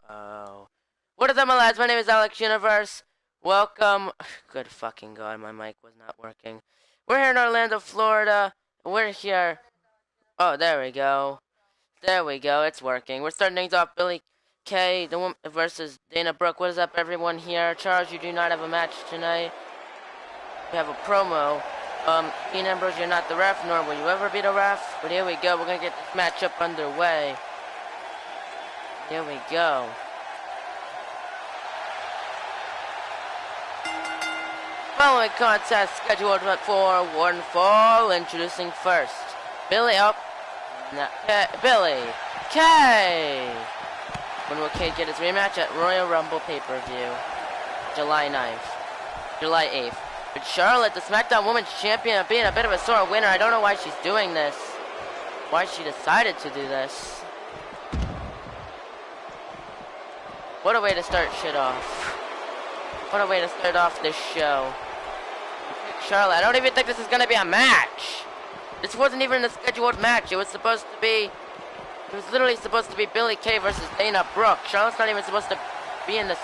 Oh. What is up, my lads? My name is Alex Universe. Welcome. Good fucking god, my mic was not working. We're here in Orlando, Florida. We're here. Oh, there we go. There we go. It's working. We're starting things off. Billy Kay, the woman versus Dana Brooke. What is up, everyone here? Charles, you do not have a match tonight. We have a promo. Dean Ambrose, you're not the ref, nor will you ever be the ref. But here we go. We're gonna get this matchup underway. Here we go. Following contest scheduled for one fall. Introducing first, Billy Billy Kay. When will Kay get his rematch at Royal Rumble pay-per-view, July 8th. But Charlotte, the Smackdown Women's Champion, being a bit of a sore winner. I don't know why she's doing this. Why she decided to do this. What a way to start shit off. What a way to start off this show. Charlotte, I don't even think this is gonna be a match. This wasn't even a scheduled match. It was literally supposed to be Billy Kay versus Dana Brooke. Charlotte's not even supposed to be in this.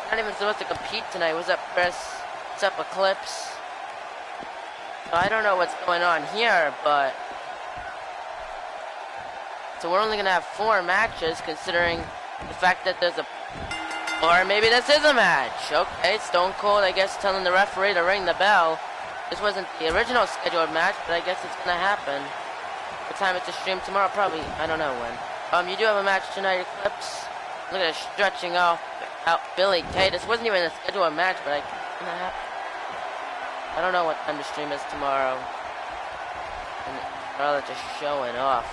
Not even supposed to compete tonight. What's up, Chris? What's up, Eclipse? So I don't know what's going on here, but so we're only gonna have 4 matches, considering the fact that there's a. Or maybe this is a match. Okay, Stone Cold, I guess, telling the referee to ring the bell. This wasn't the original scheduled match, but I guess it's gonna happen. What time it's a stream tomorrow? Probably, I don't know when. You do have a match tonight, Eclipse. Look at it stretching out Billy Kay. This wasn't even a scheduled match, but it's gonna happen. I don't know what time the stream is tomorrow. And Charlotte just showing off.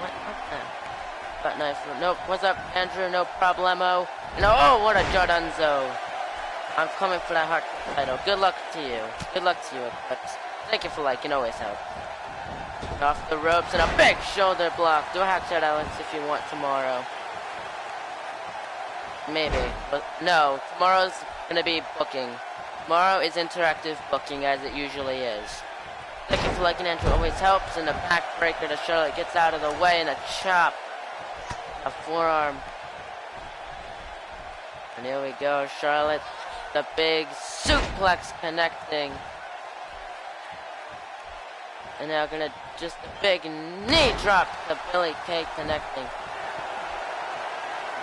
What the? Got knife. Nope. What's up, Andrew? No problemo. No. Oh, what a Jordunzo. I'm coming for that hard title. Good luck to you. Good luck to you, Eclipse. Thank you for liking. Always help. Off the ropes and a big shoulder block. Do a hack shot, Alex, if you want tomorrow. Maybe. But no. Tomorrow's gonna be booking. Tomorrow is interactive booking, as it usually is. Thank you for liking. Andrew always helps. And a backbreaker to Charlotte gets out of the way, and a chop. A forearm. And here we go, Charlotte. The big suplex connecting. And now gonna just a big knee drop to Billy Kay connecting.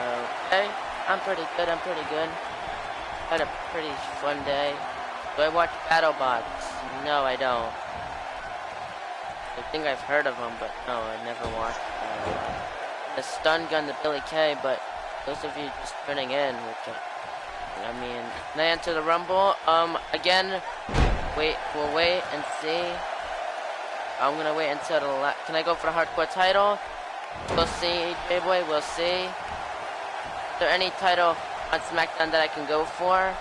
Okay. I'm pretty good. Had a pretty fun day. Do I watch BattleBots? No, I don't. I think I've heard of them, but no, I never watched the stun gun to Billy Kay, but those of you just tuning in, which I mean, can I enter the Rumble? Again, we'll wait and see. I'm gonna wait until the can I go for the hardcore title? We'll see, J-Boy, we'll see. Is there any title on SmackDown that I can go for?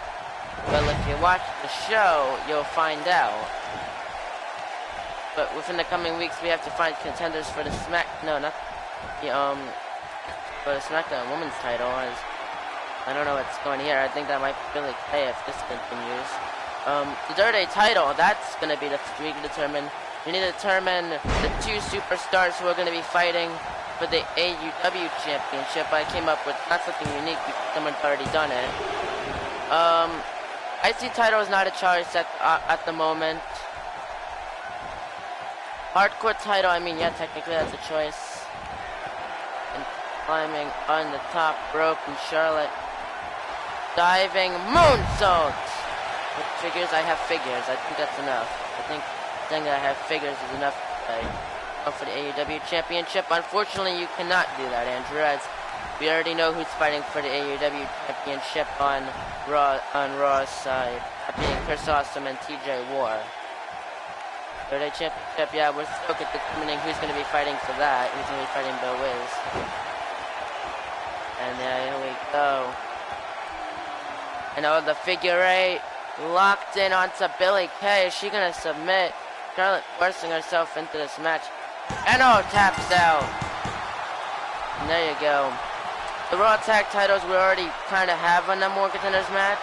Well, if you watch the show, you'll find out. But within the coming weeks, we have to find contenders for the for the SmackDown Women's title. I don't know what's going here. I think that might be Billy Kay if this continues. The WWE title, that's going to be the we can determine. We need to determine the 2 superstars who are going to be fighting for the AEW Championship. I came up with not something unique because someone's already done it. IC title is not a choice at the moment. Hardcore title, I mean, yeah, technically that's a choice. And climbing on the top rope, and Charlotte diving moonsault. With figures, I have figures. I think that's enough. I think saying that I have figures is enough to go for the AEW Championship. Unfortunately, you cannot do that, Andrew, as we already know who's fighting for the AEW Championship on Raw's side. That being Chris Awesome and TJ War. WWE Championship, yeah, we're still determining who's going to be fighting for that. Who's going to be fighting Bill Wiz. And here we go. And oh, the figure 8 locked in onto Billy Kay. Is she going to submit? Charlotte forcing herself into this match. And oh, taps out. And there you go. The Raw Tag titles we already kind of have on the More Contenders match.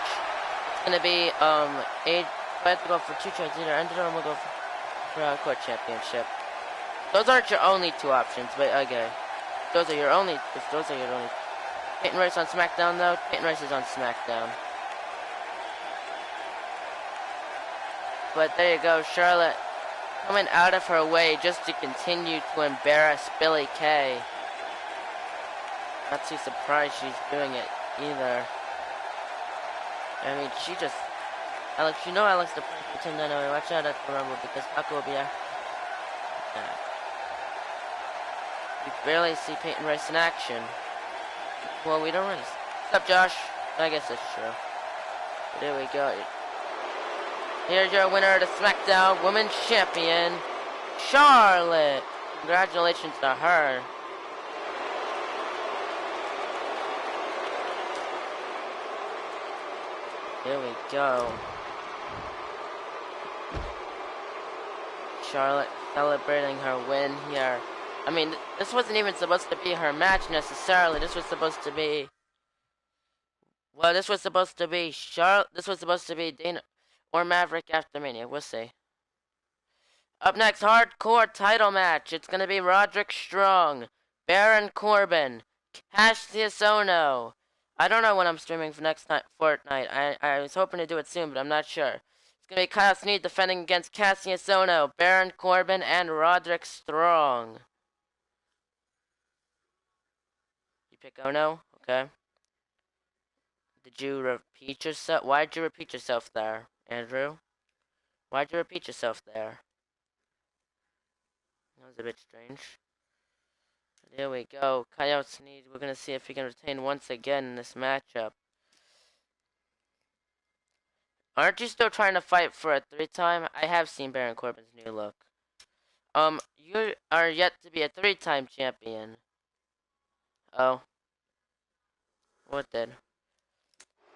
It's going to be, I have to go for 2 choices. Either ended or we'll go for Hardcore Championship. Those aren't your only 2 options, but okay. Those are your only Peyton Royce on SmackDown, though? Peyton Royce is on SmackDown. But there you go, Charlotte coming out of her way just to continue to embarrass Billie Kay. Not too surprised she's doing it either. I mean, she just... Alex, you know Alex the pretend I know. Watch out at the Rumble because Paco will be out. Yeah. We barely see Peyton Royce in action. Well, we don't really. What's up, Josh? I guess that's true. But there we go. Here's your winner of the SmackDown Women's Champion, Charlotte. Congratulations to her. Here we go. Charlotte celebrating her win here. I mean, this wasn't even supposed to be her match necessarily. This was supposed to be... Well, this was supposed to be Charlotte. This was supposed to be Dana or Maverick after Mania. We'll see. Up next, hardcore title match. It's going to be Roderick Strong, Baron Corbin, Cassius Ohno. I don't know when I'm streaming for next fortnight. I was hoping to do it soon, but I'm not sure. It's going to be Kyle Sneed defending against Cassius Ohno, Baron Corbin, and Roderick Strong. You pick Ohno? Okay. Did you repeat yourself? Why'd you repeat yourself there, Andrew? Why'd you repeat yourself there? That was a bit strange. But here we go. Kyle Sneed. We're going to see if he can retain once again in this matchup. Aren't you still trying to fight for a 3-time? I have seen Baron Corbin's new look. You are yet to be a 3-time champion. Oh. What then?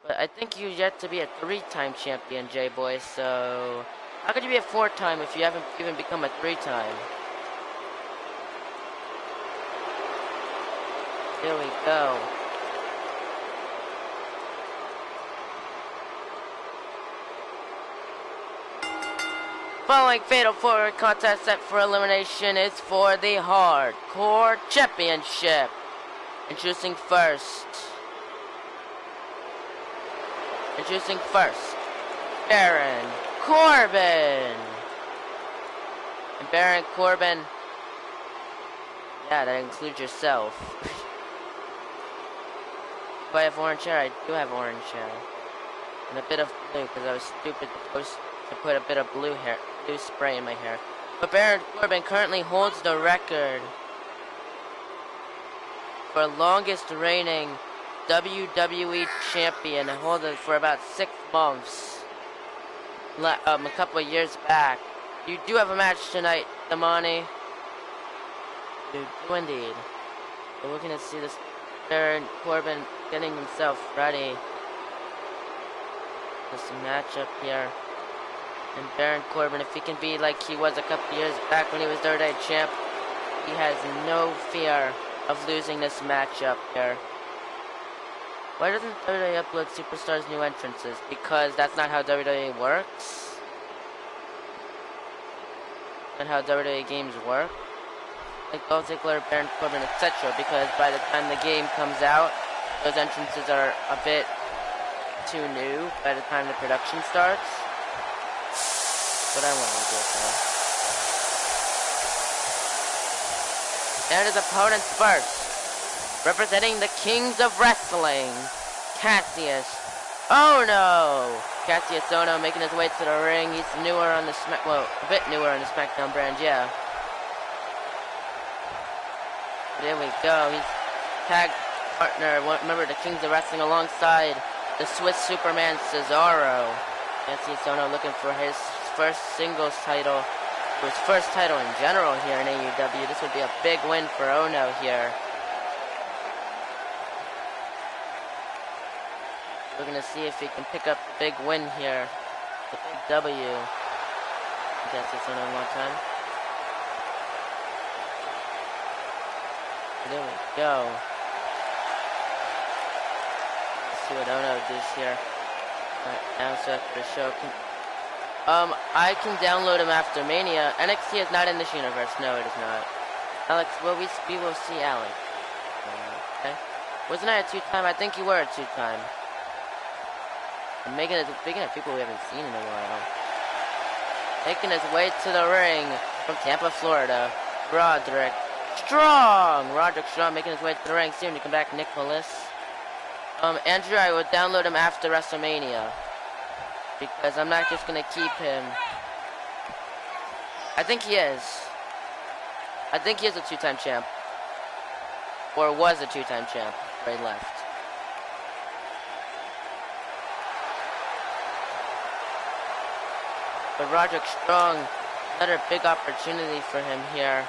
But I think you're yet to be a 3-time champion, J-Boy, so... How could you be a 4-time if you haven't even become a 3-time? Here we go. Following Fatal 4 contest set for elimination is for the Hardcore Championship. Introducing first, Baron Corbin. And Baron Corbin, yeah, that includes yourself. Do I have orange hair? I do have orange hair. And a bit of blue, because I was stupid to put a bit of blue spray in my hair. But Baron Corbin currently holds the record for longest reigning WWE champion, and hold it for about 6 months. A couple of years back. You do have a match tonight, Damani. You do indeed. But we're gonna see this Baron Corbin getting himself ready. This matchup here. And Baron Corbin, if he can be like he was a couple years back when he was WWE champ, he has no fear of losing this matchup here. Why doesn't WWE upload Superstars' new entrances? Because that's not how WWE works. And how WWE games work. Like Dolph Ziggler, Baron Corbin, etc. Because by the time the game comes out, those entrances are a bit too new by the time the production starts. But I want to do so. And his opponents first, representing the Kings of Wrestling, Cassius Ohno. Cassius Ohno making his way to the ring. He's newer on the a bit newer on the SmackDown brand, yeah. There we go. He's tag partner, member of the Kings of Wrestling, alongside the Swiss Superman Cesaro. Cassius Ohno looking for his first singles title, his first title in general here in AEW. This would be a big win for Ohno here. We're going to see if he can pick up the big win here. The big W. Cassius Ohno one more time. There we go. Let's see what Ohno does here. Alright, now so after the show. I can download him after Mania. NXT is not in this universe. No, it is not. Alex, we will see Alex. Okay. Wasn't I a two-time? I think you were a two-time. I'm making it speaking of people we haven't seen in a while. Making his way to the ring from Tampa, Florida. Roderick Strong! Roderick Strong making his way to the ring. Soon to come back, Nicholas. Andrew, I would download him after WrestleMania. Because I'm not just gonna keep him. I think he is. I think he is a two-time champ. Or was a two-time champ before he left. But Roderick Strong, another big opportunity for him here.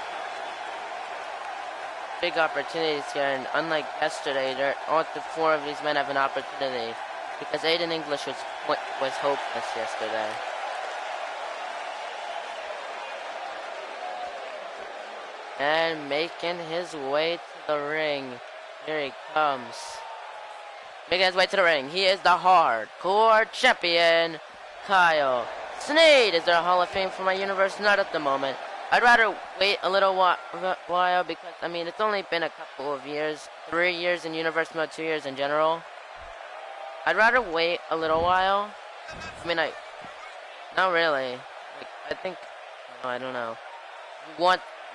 Big opportunities here, and unlike yesterday, all the four of these men have an opportunity. Because Aiden English was hopeless yesterday. And making his way to the ring. Here he comes. Making his way to the ring. He is the hardcore champion, Kyle Sneed. Is there a Hall of Fame for my universe? Not at the moment. I'd rather wait a little while because, I mean, it's only been a couple of years. 3 years in universe mode, 2 years in general. I'd rather wait a little while. I mean, not really. Like, I think, no, I don't know.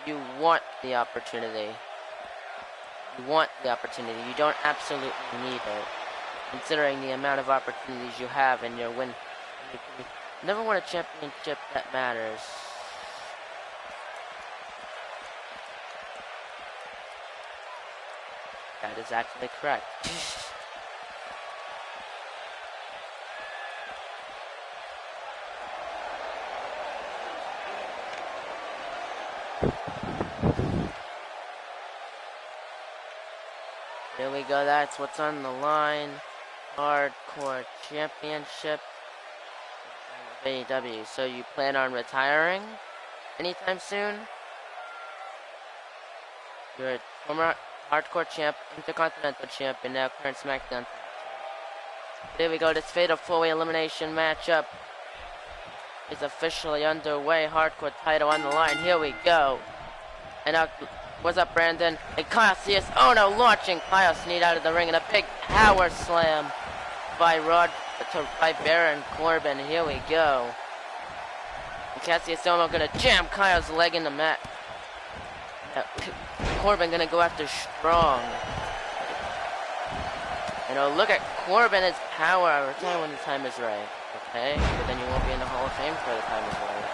You want the opportunity. You want the opportunity. You don't absolutely need it. Considering the amount of opportunities you have in your win. You never won a championship that matters. That is actually correct. Here we go, that's what's on the line. Hardcore Championship of AEW. So you plan on retiring anytime soon? You're a former Hardcore Champ, Intercontinental Champion, now current Smackdown. Here we go, this fatal four-way elimination matchup is officially underway. Hardcore title on the line, here we go. And now, what's up, Brandon? And Cassius, oh no, launching Kyle Sneed out of the ring in a big power slam by Baron Corbin. Here we go. And Cassius Ohno gonna jam Kyle's leg in the mat. Corbin gonna go after Strong. You know, look at Corbin, his power. I'll retire when the time is right. Okay? But then you won't be in the Hall of Fame before the time is right.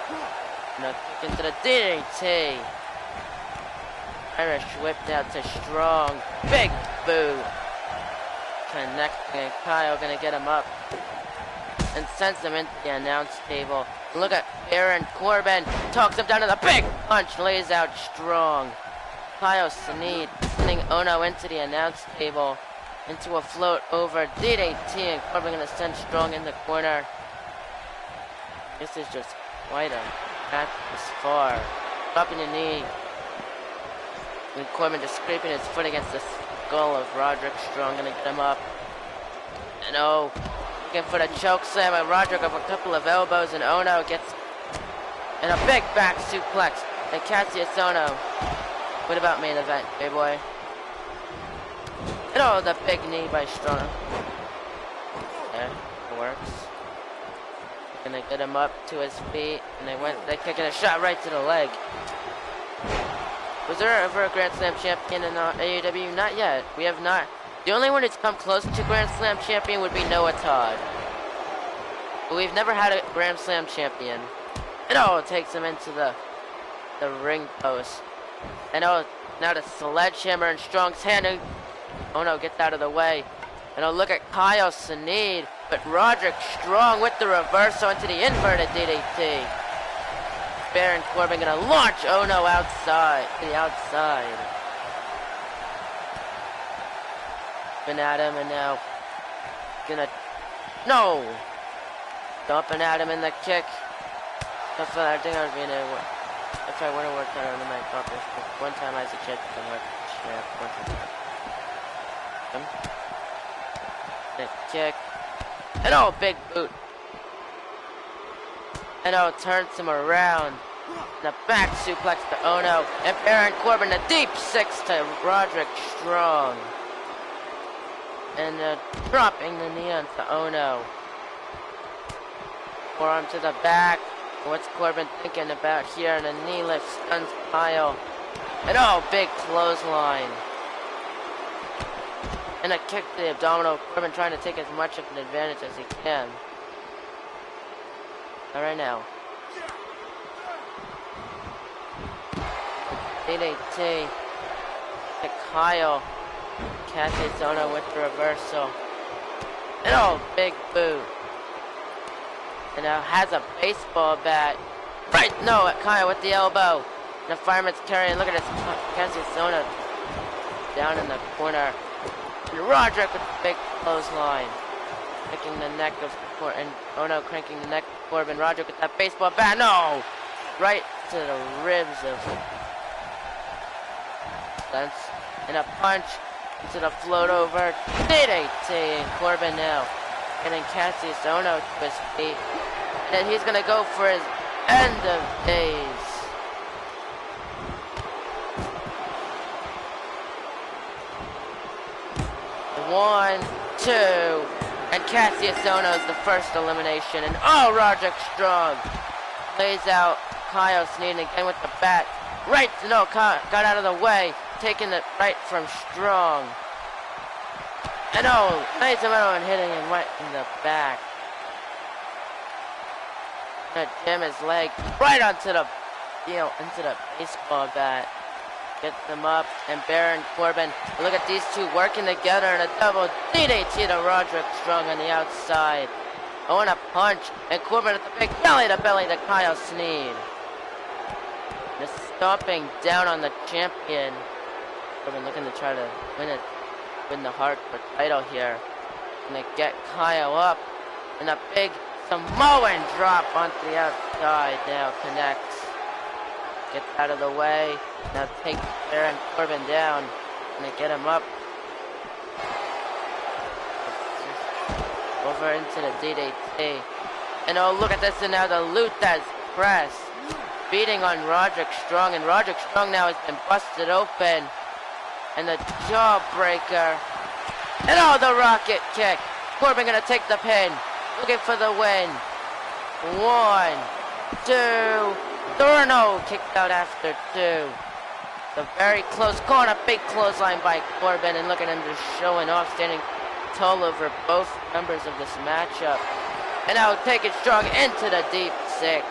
You know, kick into the DDT. Irish whipped out to Strong. Big boot. Connecting, and Kyle gonna get him up. And sends him into the announce table. Look at Baron Corbin. Talks him down to the big punch. Lays out Strong. Kyle Sneed sending Ohno into the announce table. Into a float over DDT. And Corbin gonna send Strong in the corner. This is just quite a match this far. Dropping the knee. And Corbin just scraping his foot against the skull of Roderick Strong. Gonna get him up. And oh, looking for the choke slam. And Roderick of a couple of elbows. And Ohno gets and a big back suplex. And Cassius Ohno. What about main event, big boy? And oh, the big knee by Strong. There, it works. Gonna get him up to his feet. And they're kicking a shot right to the leg. Was there ever a Grand Slam champion in AEW? Not yet. We have not. The only one that's come close to Grand Slam champion would be Noah Todd. But we've never had a Grand Slam champion. And oh, it takes him into the ring post. And oh, now the sledgehammer in Strong's hand. And oh no, gets out of the way. And oh, look at Kyle Sneed. But Roderick Strong with the reversal into the inverted DDT. Baron Corbin gonna launch Ohno outside, to the outside. Been at him and now gonna, no! Dumping at him in the kick. I think I would be in a, if I would have worked out on the night proper. One time I was a champ, the kick. And oh, big boot. And oh, turns him around. And a back suplex to Ohno. And Baron Corbin, a deep six to Roderick Strong. And dropping the knee onto Ono. Forearm to the back. What's Corbin thinking about here? And a knee lift stuns Kyle. And oh, big clothesline. And a kick to the abdominal. Corbin trying to take as much of an advantage as he can. All right now. DDT to Kyle. Catches Ono with the reversal. And oh, big boot. And now has a baseball bat. Right, no, Kyle with the elbow. And the fireman's carrying. Look at this. Catches Ono down in the corner. And Roderick with the big clothesline. Cranking the neck of Corbin. And Ono cranking the neck of Corbin. Roderick with that baseball bat. No! Right to the ribs of Spence. And a punch into the float over. DDT. And Corbin now getting Cassius Ono to his feet. And he's going to go for his end of days. One, two, and Cassius Ono is the first elimination. And oh, Roderick Strong lays out Kyle Sneeden again with the bat. Right, no, got out of the way, taking it right from Strong. And oh, lays him out and hitting him right in the back. Gonna jam his leg right onto the, into the baseball bat. Gets them up, and Baron Corbin. Look at these two working together in a double DDT to Roderick Strong on the outside. Oh, and a punch, and Corbin at the big belly-to-belly to Kyle Sneed. Just stomping down on the champion. Corbin looking to try to win the hardcore title here. Gonna get Kyle up, and a big Samoan drop onto the outside now connects. Gets out of the way. Now take Baron Corbin down. And they get him up. Over into the DDT. And oh, look at this. And now the Luthez press. Beating on Roderick Strong. And Roderick Strong now has been busted open. And the jawbreaker. And oh, the rocket kick. Corbin gonna take the pin. Looking for the win. 1, 2. Dorno kicked out after 2. The very close corner, big clothesline by Corbin, and look at him just showing off, standing tall over both members of this matchup. And now taking Strong into the deep 6.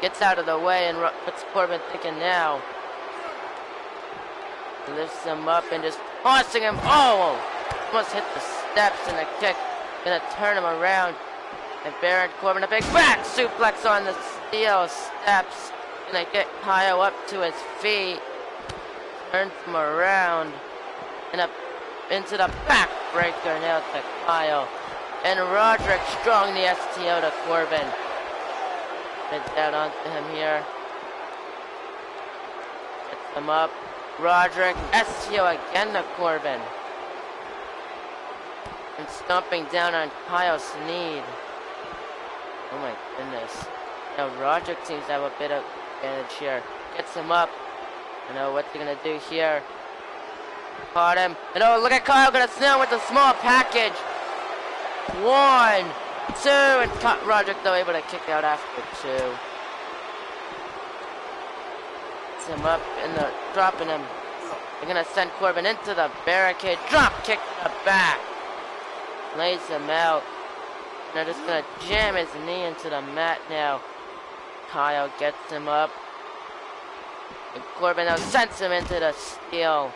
Gets out of the way, and what's Corbin thinking now? He lifts him up and just tossing him. Oh! Almost hit the steps, and a kick. Gonna turn him around. And Baron Corbin, a big back suplex on the steel steps. And they get Kyle up to his feet. Turns him around. And up into the back breaker now to Kyle. And Roderick Strong, the STO to Corbin. Get down onto him here. Gets him up. Roderick, STO again to Corbin. And stomping down on Kyle Sneed. Oh my goodness. Now Roderick seems to have a bit of advantage here. Gets him up. I know what's he gonna do here. Caught him. And oh, look at Kyle gonna snail with a small package. 1, 2, and caught Roderick though able to kick out after 2. Gets him up in the dropping him. They're gonna send Corbin into the barricade. Drop kick to the back. Lays him out. They're just gonna jam his knee into the mat now. Kyle gets him up. And Corbin now sends him into the steel.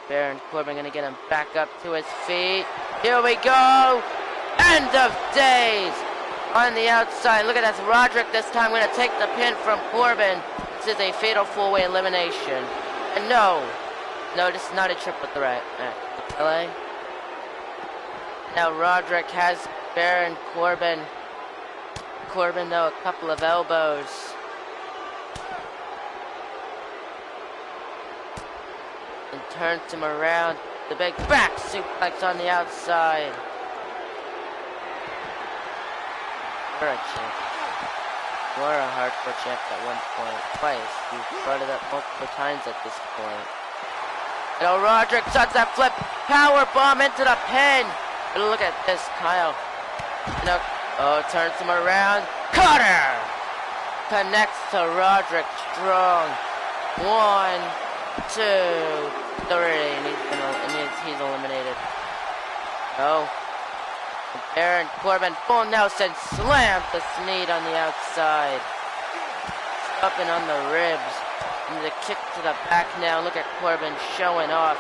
Baron Corbin gonna get him back up to his feet. Here we go. End of days. On the outside. Look at this. Roderick this time gonna take the pin from Corbin. This is a fatal 4-way elimination. And no, this is not a triple threat match. LA. Now Roderick has Baron Corbin. Corbin though, a couple of elbows. And turns him around. The big back suplex on the outside. You are a hardcore champ at one point. Twice. You've brought it up multiple times at this point. You know, Roderick starts that flip. Power bomb into the pin. But look at this, Kyle. You know, turns him around. Cutter! Connects to Roderick strong. 1, 2, 3. And he's eliminated. Oh. Baron Corbin, full Nelson, slams the Sneed on the outside. Stopping on the ribs. And the kick to the back now. Look at Corbin showing off.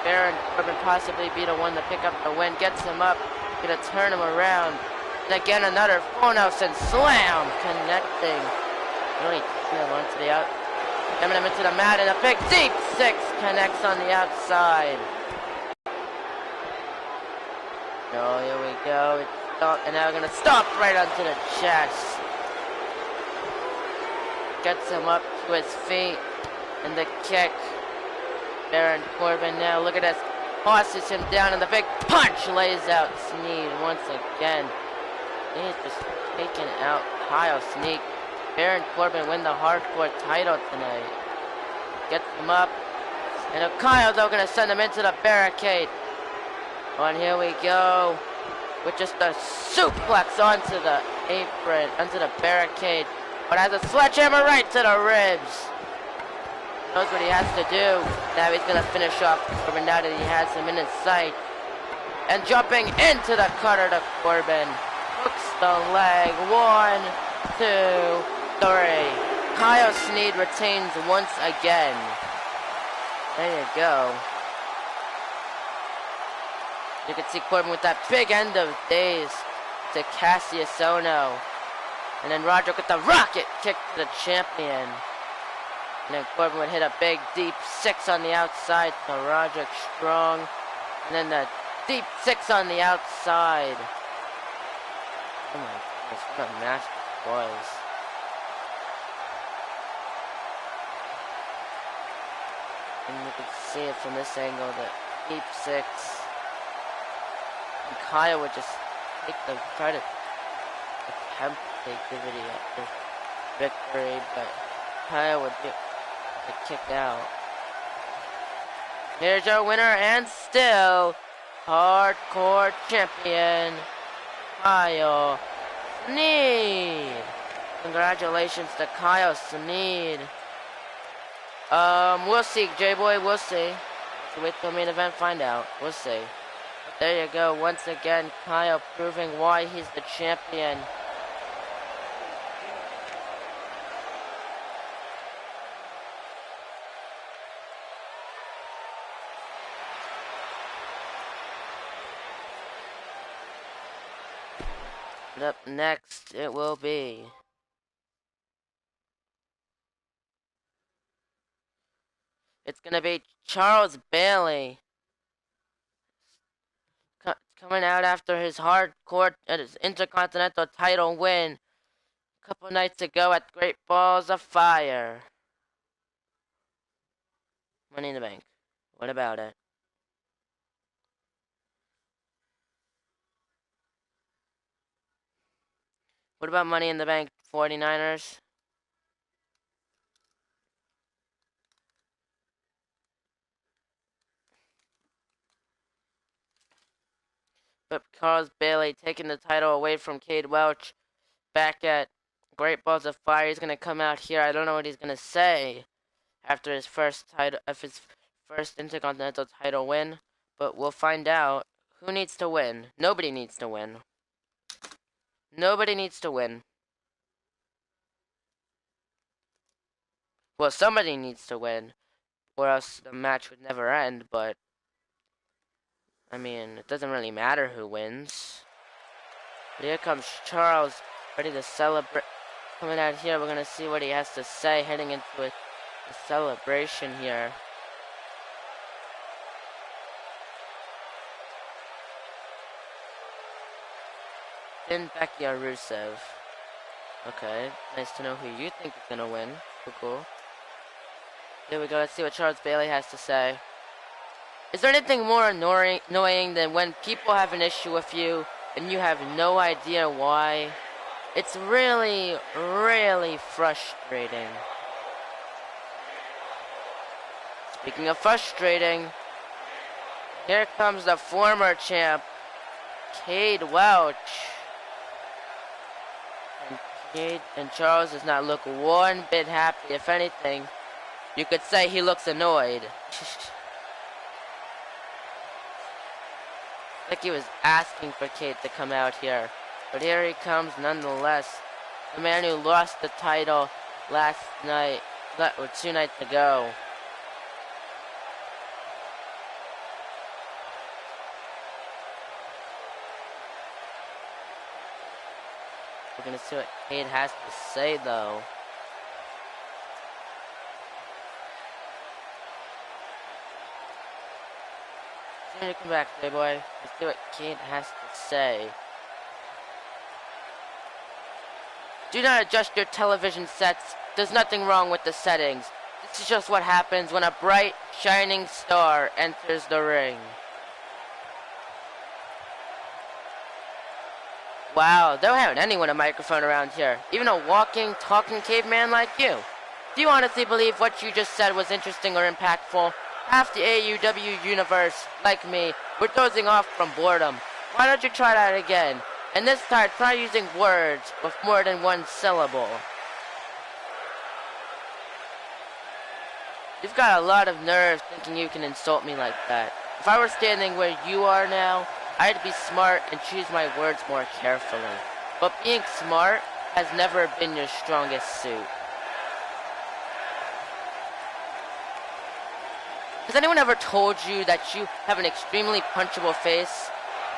Baron Corbin possibly be the one to pick up the win. Gets him up. Gonna turn him around. And again another full Nelson slam. Connecting. Really one to the out. Coming him into the mat and a big deep 6 connects on the outside. Oh, here we go. And now we're gonna stop right onto the chest. Gets him up to his feet. And the kick. Baron Corbin now, look at this. Tosses him down and the big punch lays out Sneed once again. He's just taking out Kyle Sneed. Baron Corbin win the hardcore title tonight. Gets him up. And Kyle though gonna send him into the barricade. And here we go. With just a suplex onto the apron, onto the barricade. But has a sledgehammer right to the ribs. Knows what he has to do. Now he's gonna finish off Corbin now that he has him in his sight. And jumping into the cutter to Corbin. Hooks the leg. 1, 2, 3. Kyle Sneed retains once again. There you go. You can see Corbin with that big end of days to Cassius Ohno. And then Roderick with the rocket kick to the champion. And then Corbin would hit a big deep 6 on the outside to Roderick strong. And then the deep 6 on the outside. Oh my goodness, what a match this was. And you can see it from this angle, the deep 6. And Kyle would just try to attempt to take the victory, but Kyle would get kicked out. Here's our winner and still hardcore champion, Kyle Sneed. Congratulations to Kyle Sneed. We'll see, J-Boy, we'll see. So wait till the main event, find out. We'll see. There you go, once again, Kyle proving why he's the champion. And up next, it will be it's gonna be Charles Bailey. Coming out after his hardcore, his Intercontinental title win a couple nights ago at Great Balls of Fire. Money in the Bank. What about it? What about Money in the Bank 49ers? But Charles Bailey taking the title away from Cade Welch back at Great Balls of Fire. He's gonna come out here. I don't know what he's gonna say after his first Intercontinental title win, but we'll find out. Who needs to win? Nobody needs to win. Nobody needs to win. Well, somebody needs to win, or else the match would never end, but I mean, it doesn't really matter who wins. But here comes Charles, ready to celebrate. Coming out here, we're going to see what he has to say heading into a celebration here. Finn, Becky, or Rusev. Okay, nice to know who you think is going to win. Cool. Here we go, let's see what Charles Bailey has to say. Is there anything more annoying than when people have an issue with you and you have no idea why? It's really, really frustrating. Speaking of frustrating, here comes the former champ, Cade Welch. And Cade and Charles does not look one bit happy. If anything, you could say he looks annoyed. Like he was asking for Cade to come out here. But here he comes nonetheless. The man who lost the title last night, or 2 nights ago. We're gonna see what Cade has to say though. Soon to come back, Playboy. Let's see what Cade has to say. Do not adjust your television sets. There's nothing wrong with the settings. This is just what happens when a bright, shining star enters the ring. Wow, they don't have anyone a microphone around here. Even a walking, talking caveman like you. Do you honestly believe what you just said was interesting or impactful? Half the AEW universe, like me, we're dozing off from boredom. Why don't you try that again? And this time, try using words with more than one syllable. You've got a lot of nerve thinking you can insult me like that. If I were standing where you are now, I'd be smart and choose my words more carefully. But being smart has never been your strongest suit. Has anyone ever told you that you have an extremely punchable face?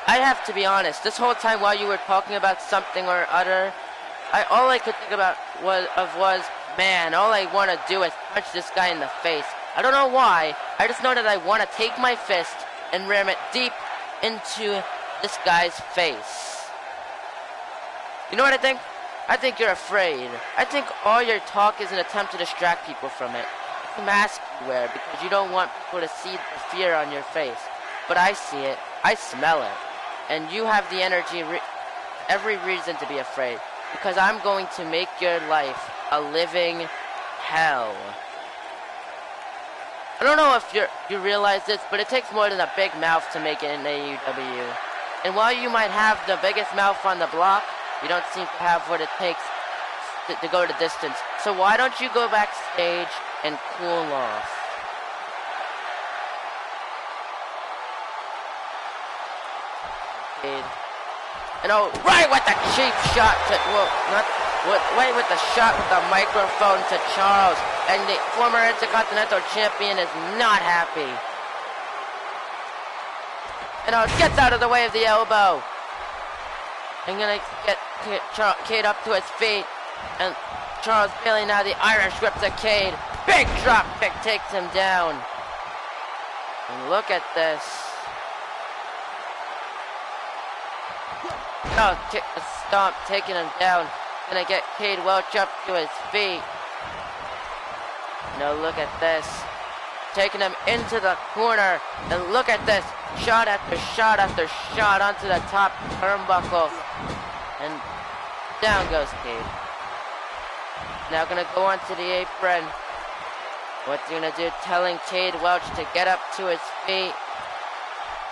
I have to be honest, this whole time while you were talking about something or other, all I could think about was, man, all I want to do is punch this guy in the face. I don't know why, I just know that I want to take my fist and ram it deep into this guy's face. You know what I think? I think you're afraid. I think all your talk is an attempt to distract people from it. It's a mask you wear because you don't want people to see the fear on your face. But I see it, I smell it. And you have the energy, every reason to be afraid. Because I'm going to make your life a living hell. I don't know if you realize this, but it takes more than a big mouth to make it in AEW. And while you might have the biggest mouth on the block, you don't seem to have what it takes to go the distance. So why don't you go backstage and cool off? And oh, right with the cheap shot to, right with the shot with the microphone to Charles. And the former Intercontinental Champion is not happy. And oh, gets out of the way of the elbow. I'm gonna get Cade up to his feet. And Charles Bailey now the Irish whip to Cade. Big drop kick takes him down. And look at this. Oh, kick the stomp, taking him down. Gonna get Cade Welch up to his feet. No, look at this. Taking him into the corner. And look at this. Shot after shot after shot onto the top turnbuckle. And down goes Cade. Now gonna go onto the apron. What's he gonna do? Telling Cade Welch to get up to his feet.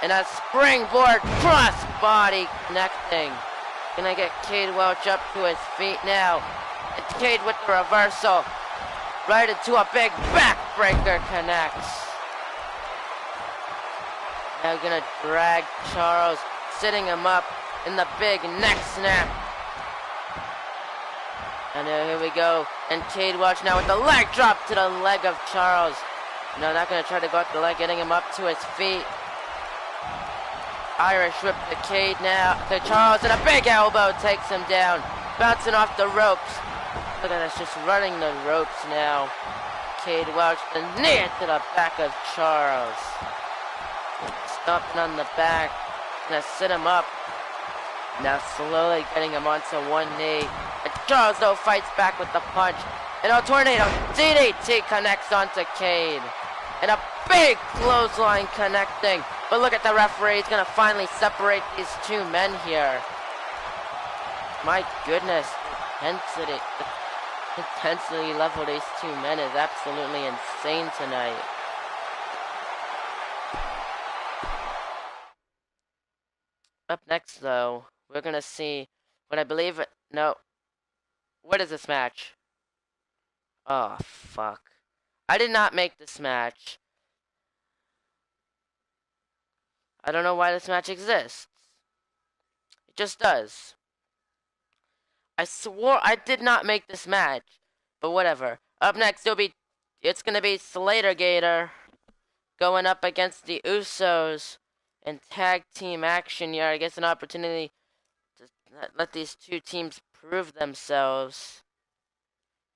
And a springboard crossbody connecting. Gonna get Cade Welch up to his feet now. It's Cade with the reversal. Right into a big backbreaker connects. Now gonna drag Charles, sitting him up in the big neck snap. And here we go. And Cade Welch now with the leg drop to the leg of Charles. No, not gonna try to go up the leg, getting him up to his feet. Irish whip to Cade now, to Charles, and a big elbow takes him down. Bouncing off the ropes. Look at us, just running the ropes now. Cade Welch, the knee to the back of Charles. Stomping on the back. Gonna sit him up. Now slowly getting him onto one knee. And Charles, though, fights back with the punch. And a tornado DDT connects onto Cade. And a big clothesline connecting. But look at the referee. He's going to finally separate these two men here. My goodness, the intensity level of these two men is absolutely insane tonight. Up next, though, we're gonna see what I believe. No, what is this match? Oh, fuck. I did not make this match. I don't know why this match exists. It just does. I swore I did not make this match. But whatever. Up next, it's gonna be Slater Gator going up against the Usos in tag team action here. I guess an opportunity to let these two teams prove themselves.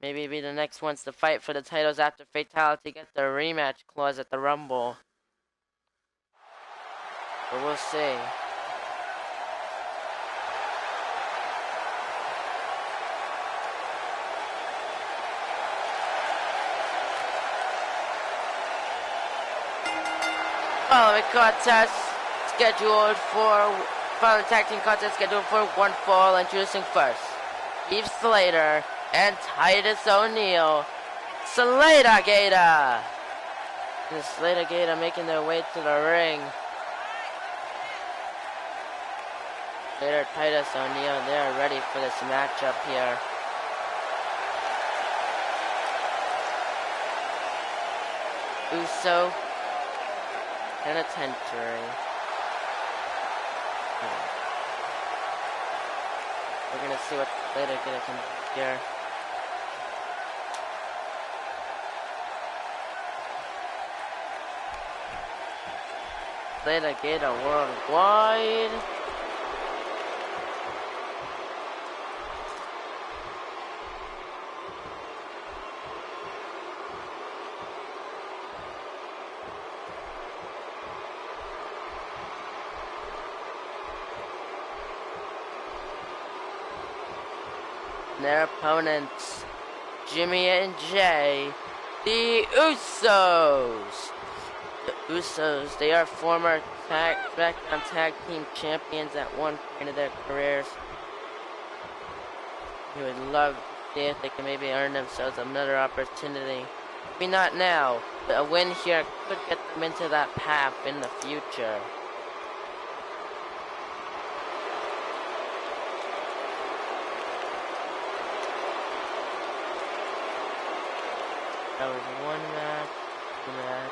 Maybe be the next ones to fight for the titles after Fatality get their rematch clause at the Rumble. But we'll see. Following tag team contest scheduled for one fall. Introducing first, Heath Slater and Titus O'Neil. Slater Gator! The Slater Gator making their way to the ring. Slater, Titus O'Neil, they're ready for this matchup here. Uso Penitentiary. We're gonna see what Slater Gator can do here. Slater Gator worldwide. Their opponents, Jimmy and Jay, the Usos. The Usos, they are former Smackdown Tag Team Champions at one point of their careers. We would love to see if they can maybe earn themselves another opportunity. Maybe not now, but a win here could get them into that path in the future. That was one match, two match.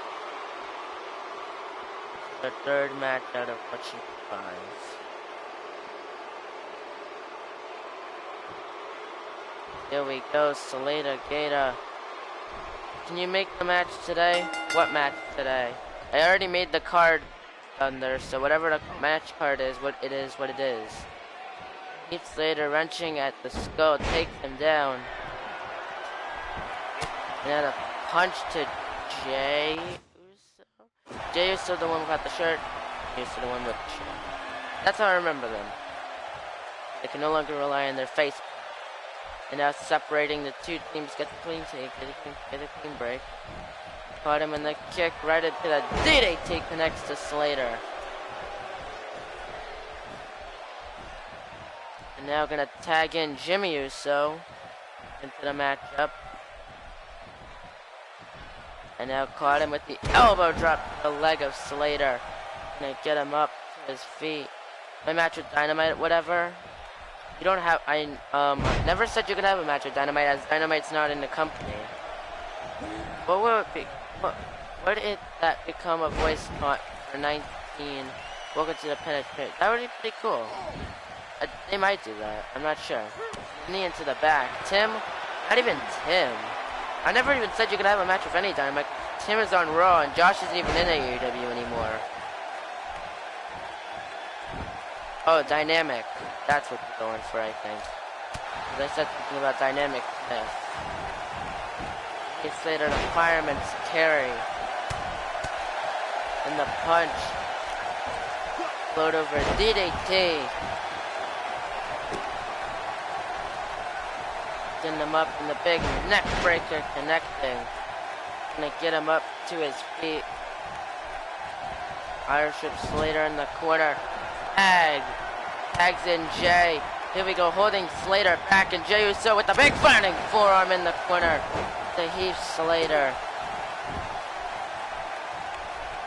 The third match out of what she finds. Here we go, Slater Gator. Can you make the match today? What match today? I already made the card on there, so whatever the match card is, what it is. Heath Slater wrenching at the skull takes him down. And then a punch to Jay Uso. Jay Uso, the one without the shirt. Jay Uso, the one with the shirt. That's how I remember them. They can no longer rely on their face. And now separating the two teams. Get the clean take. Get a clean break. Caught him in the kick right into the DDT. Connects to Slater. And now gonna tag in Jimmy Uso into the matchup. And now caught him with the elbow drop to the leg of Slater. Gonna get him up to his feet. My match with Dynamite, whatever. You don't have, I never said you could have a match with Dynamite, as Dynamite's not in the company. What would it be, would it that become a voice taunt for 19? Welcome to the Penitentiary. That would be pretty cool. They might do that, I'm not sure. Knee into the back. Tim, not even Tim. I never even said you could have a match with any Dynamite. Tim is on Raw, and Josh isn't even in AEW anymore. Oh, Dynamic. That's what they're going for, I think. They said something about Dynamic. Yeah. It's later the Fireman's carry. And the punch. Float over DDT. Getting him up in the big neck breaker, connecting. Gonna get him up to his feet. Irish whip Slater in the corner. Tags in Jay. Here we go, holding Slater back, and Jey Uso with the big burning forearm in the corner to Heath Slater.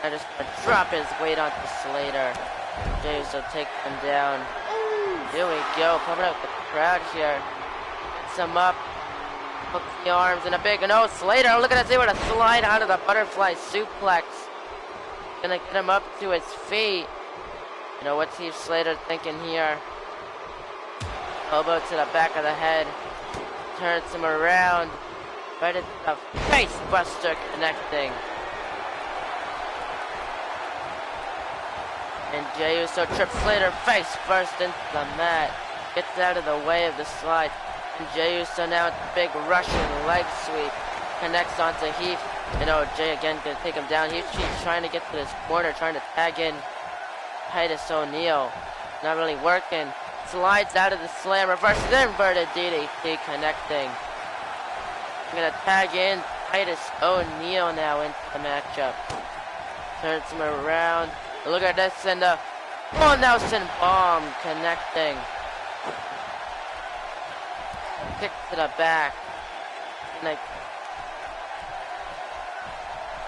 I just gonna drop his weight onto Slater. Jey Uso takes him down. Here we go, pumping up the crowd here. Gets him up, hooks the arms, and a big, no, Slater, look at us, able to slide out of the butterfly suplex. Gonna get him up to his feet. You know, what's Heath Slater thinking here? Elbow to the back of the head. Turns him around. Right into the face buster, connecting. And Jey Uso trips Slater face first into the mat. Gets out of the way of the slide. And Jey Uso now with the big Russian leg sweep. Connects onto Heath. You know, Jey again gonna take him down. Heath trying to get to this corner, trying to tag in Titus O'Neil. Not really working. Slides out of the slam, reverses inverted DDT, connecting. I'm gonna tag in Titus O'Neil now into the matchup. Turns him around. Look at this, and the full Nelson bomb, connecting. Kick to the back. And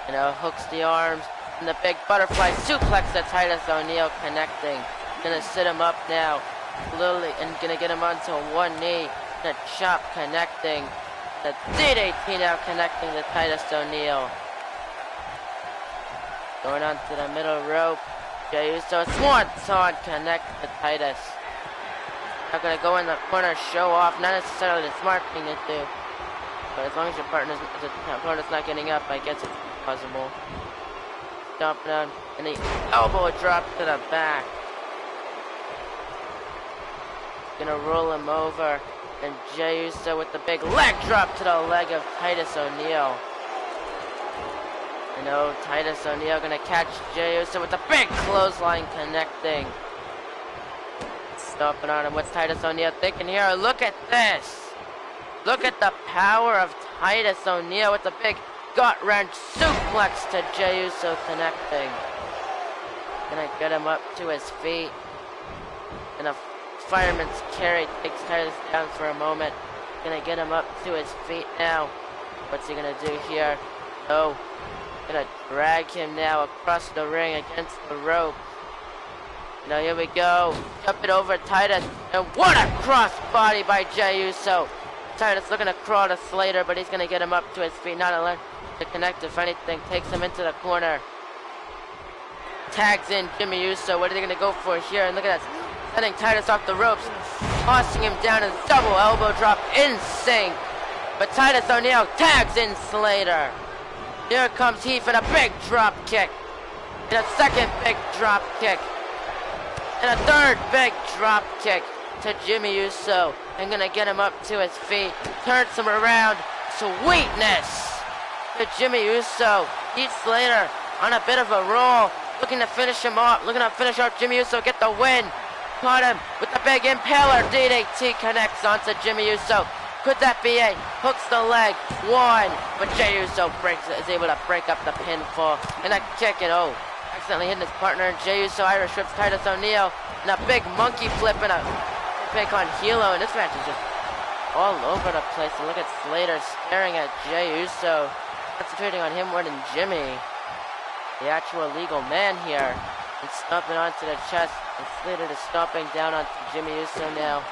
you know, hooks the arms. And the big butterfly suplex to Titus O'Neil, connecting. Gonna sit him up now. Literally, and gonna get him onto one knee. The chop, connecting. The DDT now connecting to Titus O'Neil. Going onto the middle rope. Jey Uso swanton connect to Titus. Not gonna go in the corner, show off. Not necessarily the smart thing to do. But as long as your opponent's not getting up, I guess it's possible. Dumping down, and the elbow drop to the back. Gonna roll him over, and Jey Uso with the big leg drop to the leg of Titus O'Neil. You know, Titus O'Neil gonna catch Jey Uso with the big clothesline, connecting. Stomping on him. What's Titus O'Neil thinking here? Look at this. Look at the power of Titus O'Neil with the big gut wrench suplex to Jey Uso, connecting. Gonna get him up to his feet. And a fireman's carry takes Titus down for a moment. Gonna get him up to his feet now. What's he gonna do here? Oh, gonna drag him now across the ring against the rope. Now here we go. Jump it over Titus. And what a crossbody by Jey Uso. Titus looking to crawl to Slater, but he's gonna get him up to his feet. Not allowed to connect, if anything. Takes him into the corner. Tags in Jimmy Uso. What are they gonna go for here? And look at that. Sending Titus off the ropes, tossing him down in a double elbow drop in sync. But Titus O'Neil tags in Slater. Here comes Heath and a big drop kick. And a second big drop kick. And a third big drop kick to Jimmy Uso. And gonna get him up to his feet. Turns him around. Sweetness to Jimmy Uso. Heath Slater on a bit of a roll. Looking to finish him off. Looking to finish off Jimmy Uso. Get the win. Caught him with the big impaler. DDT connects onto Jimmy Uso. Could that be a hooks the leg? One. But Jey Uso is able to break up the pinfall. And a kick, and oh, accidentally hitting his partner. Jey Uso Irish whips Titus O'Neil. And a big monkey flip and a pick on Hilo. And this match is just all over the place. And look at Slater staring at Jey Uso. Concentrating on him more than Jimmy. The actual legal man here. And stomping onto the chest. And Slater is stomping down onto Jimmy Uso now.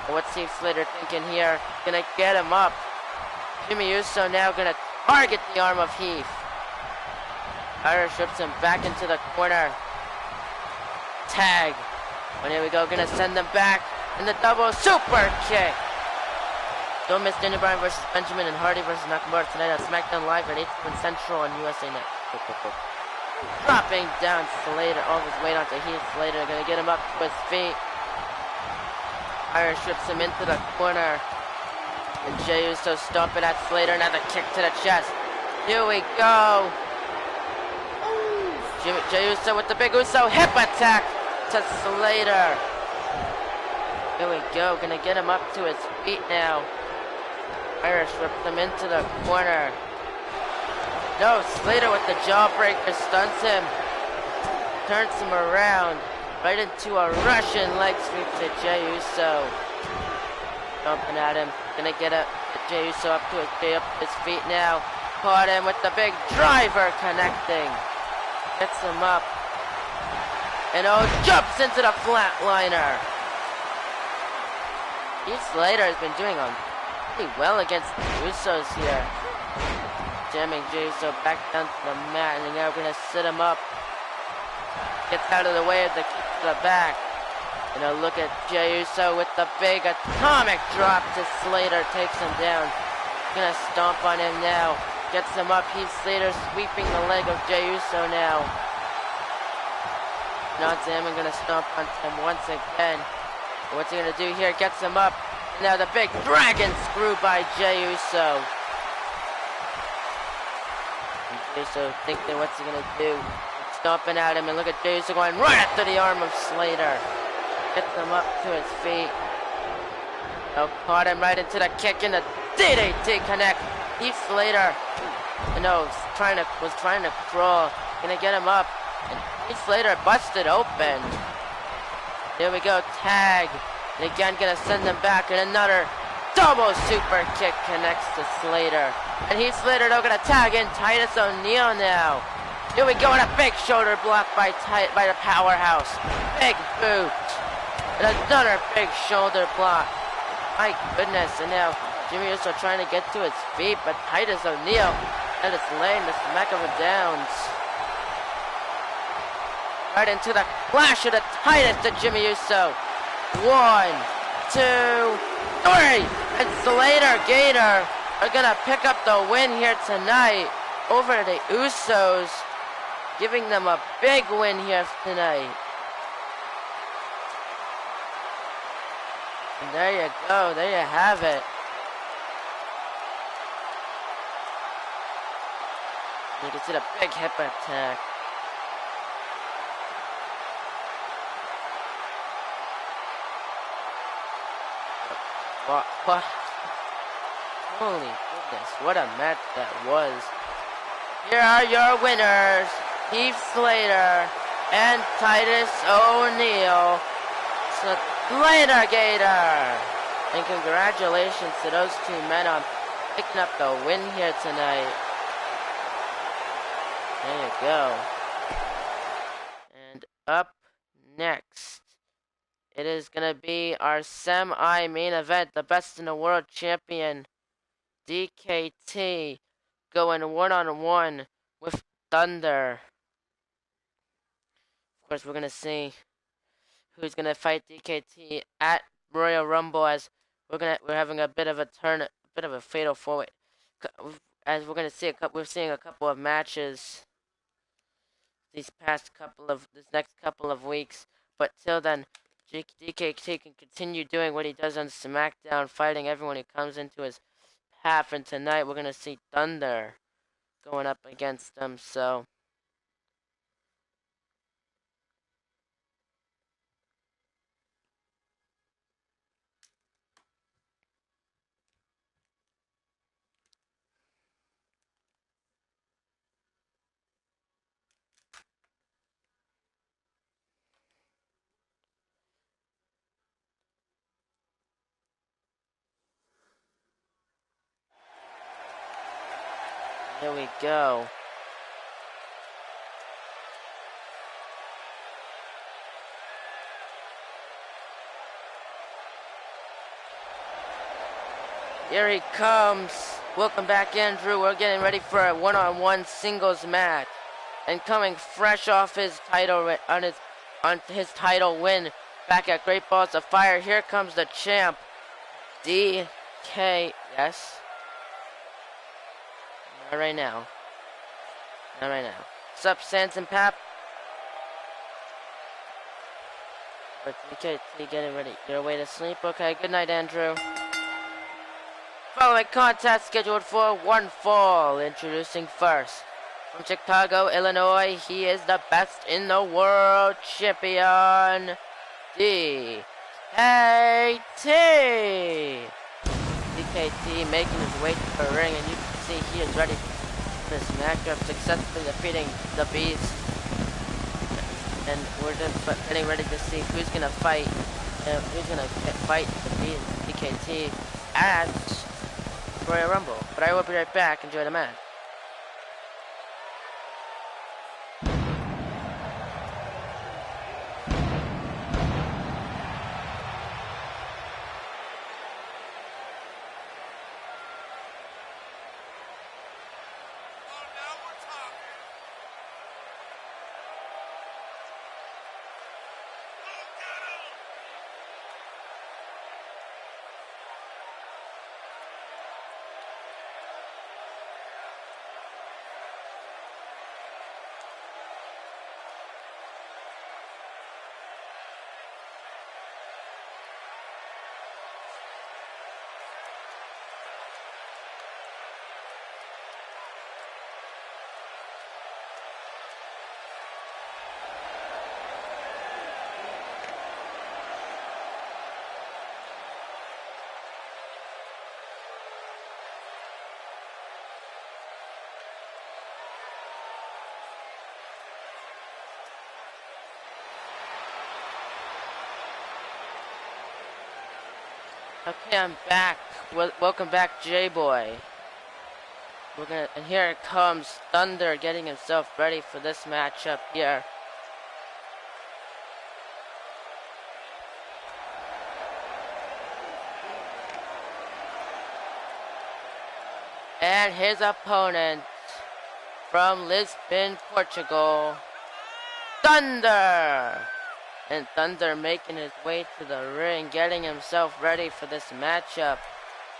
And what's Heath Slater thinking here? Gonna get him up. Jimmy Uso now gonna target the arm of Heath. Irish whips him back into the corner. Tag. And here we go, gonna send them back. And the double super kick. Don't miss Daniel Bryan versus Benjamin and Hardy versus Nakamura tonight on Smackdown Live at 8 Central on USA Network. Dropping down Slater, all of his weight onto Heath Slater. Gonna get him up to his feet. Irish whips him into the corner. And Jey Uso stomping at Slater. Another kick to the chest. Here we go. Jey Uso with the big Uso hip attack to Slater. Here we go. Gonna get him up to his feet now. Irish whips him into the corner. No, Slater with the jawbreaker stuns him. Turns him around. right into a Russian leg sweep to Jey Uso. Jumping at him, gonna get Jey Uso up to his feet now. Caught him with the big driver connecting. Gets him up. And jumps into the flatliner. Heath Slater has been doing pretty well against the Usos here. Jamming Jey Uso back down to the mat, and now we're gonna sit him up. Gets out of the way of the kick to the back. Look at Jey Uso with the big atomic drop to Slater, takes him down. Gonna stomp on him now. Gets him up. Heath Slater sweeping the leg of Jey Uso now. Not Zaman gonna stomp on him once again. What's he gonna do here? Gets him up. Now the big dragon screw by Jey Uso. And Jey Uso thinking, what's he gonna do? Stomping at him, and look at Jey Uso going right after the arm of Slater. Gets him up to his feet. Caught him right into the kick and the DDT connect. Heath Slater, was trying to crawl. Gonna get him up. And Heath Slater busted open. There we go, tag. And again, gonna send him back. And another double super kick connects to Slater. And Heath Slater, though, gonna tag in Titus O'Neil now. Here we go, and a big shoulder block by the Powerhouse. Big boot. And another big shoulder block. My goodness, and now Jimmy Uso trying to get to his feet, but Titus O'Neil and it's laying the smack of him downs. Right into the clash of the Titus to Jimmy Uso. 1, 2, 3, and Slater Gator are gonna pick up the win here tonight over the Usos, giving them a big win here tonight. And there you go, there you have it. You can see the big hip attack. What? Holy goodness, what a match that was. Here are your winners, Heath Slater and Titus O'Neil. Slater Gator! And congratulations to those two men on picking up the win here tonight. There you go. And up next, it is going to be our semi-main event. The Best in the World champion, DKT, going one-on-one with Thunder. Of course, we're going to see who's going to fight DKT at Royal Rumble, as we're having a bit of a fatal four-way. As we're going to see we're seeing a couple of matches this next couple of weeks. But till then, DKT can continue doing what he does on Smackdown, fighting everyone who comes into his path. And tonight we're going to see Thunder going up against them. So here we go. Here he comes. Welcome back, Andrew. We're getting ready for a one-on-one singles match. And coming fresh off his title on his title win back at Great Balls of Fire, here comes the champ, DK. Yes. Not right now. Not right now. What's up, Sans and Pap? But DKT getting ready. Your way to sleep? Okay, good night, Andrew. Following contest scheduled for one fall. Introducing first, from Chicago, Illinois, he is the Best in the World champion, DKT. DKT making his way to the ring, and you can see he is ready for this matchup, successfully defeating the Beast. And we're just getting ready to see who's gonna fight, fight to beat DKT at Royal Rumble. But I will be right back. Enjoy the match. Okay, I'm back. Welcome back, J-Boy. And here it comes Thunder getting himself ready for this matchup here. And his opponent from Lisbon, Portugal, Thunder! And Thunder making his way to the ring, getting himself ready for this matchup.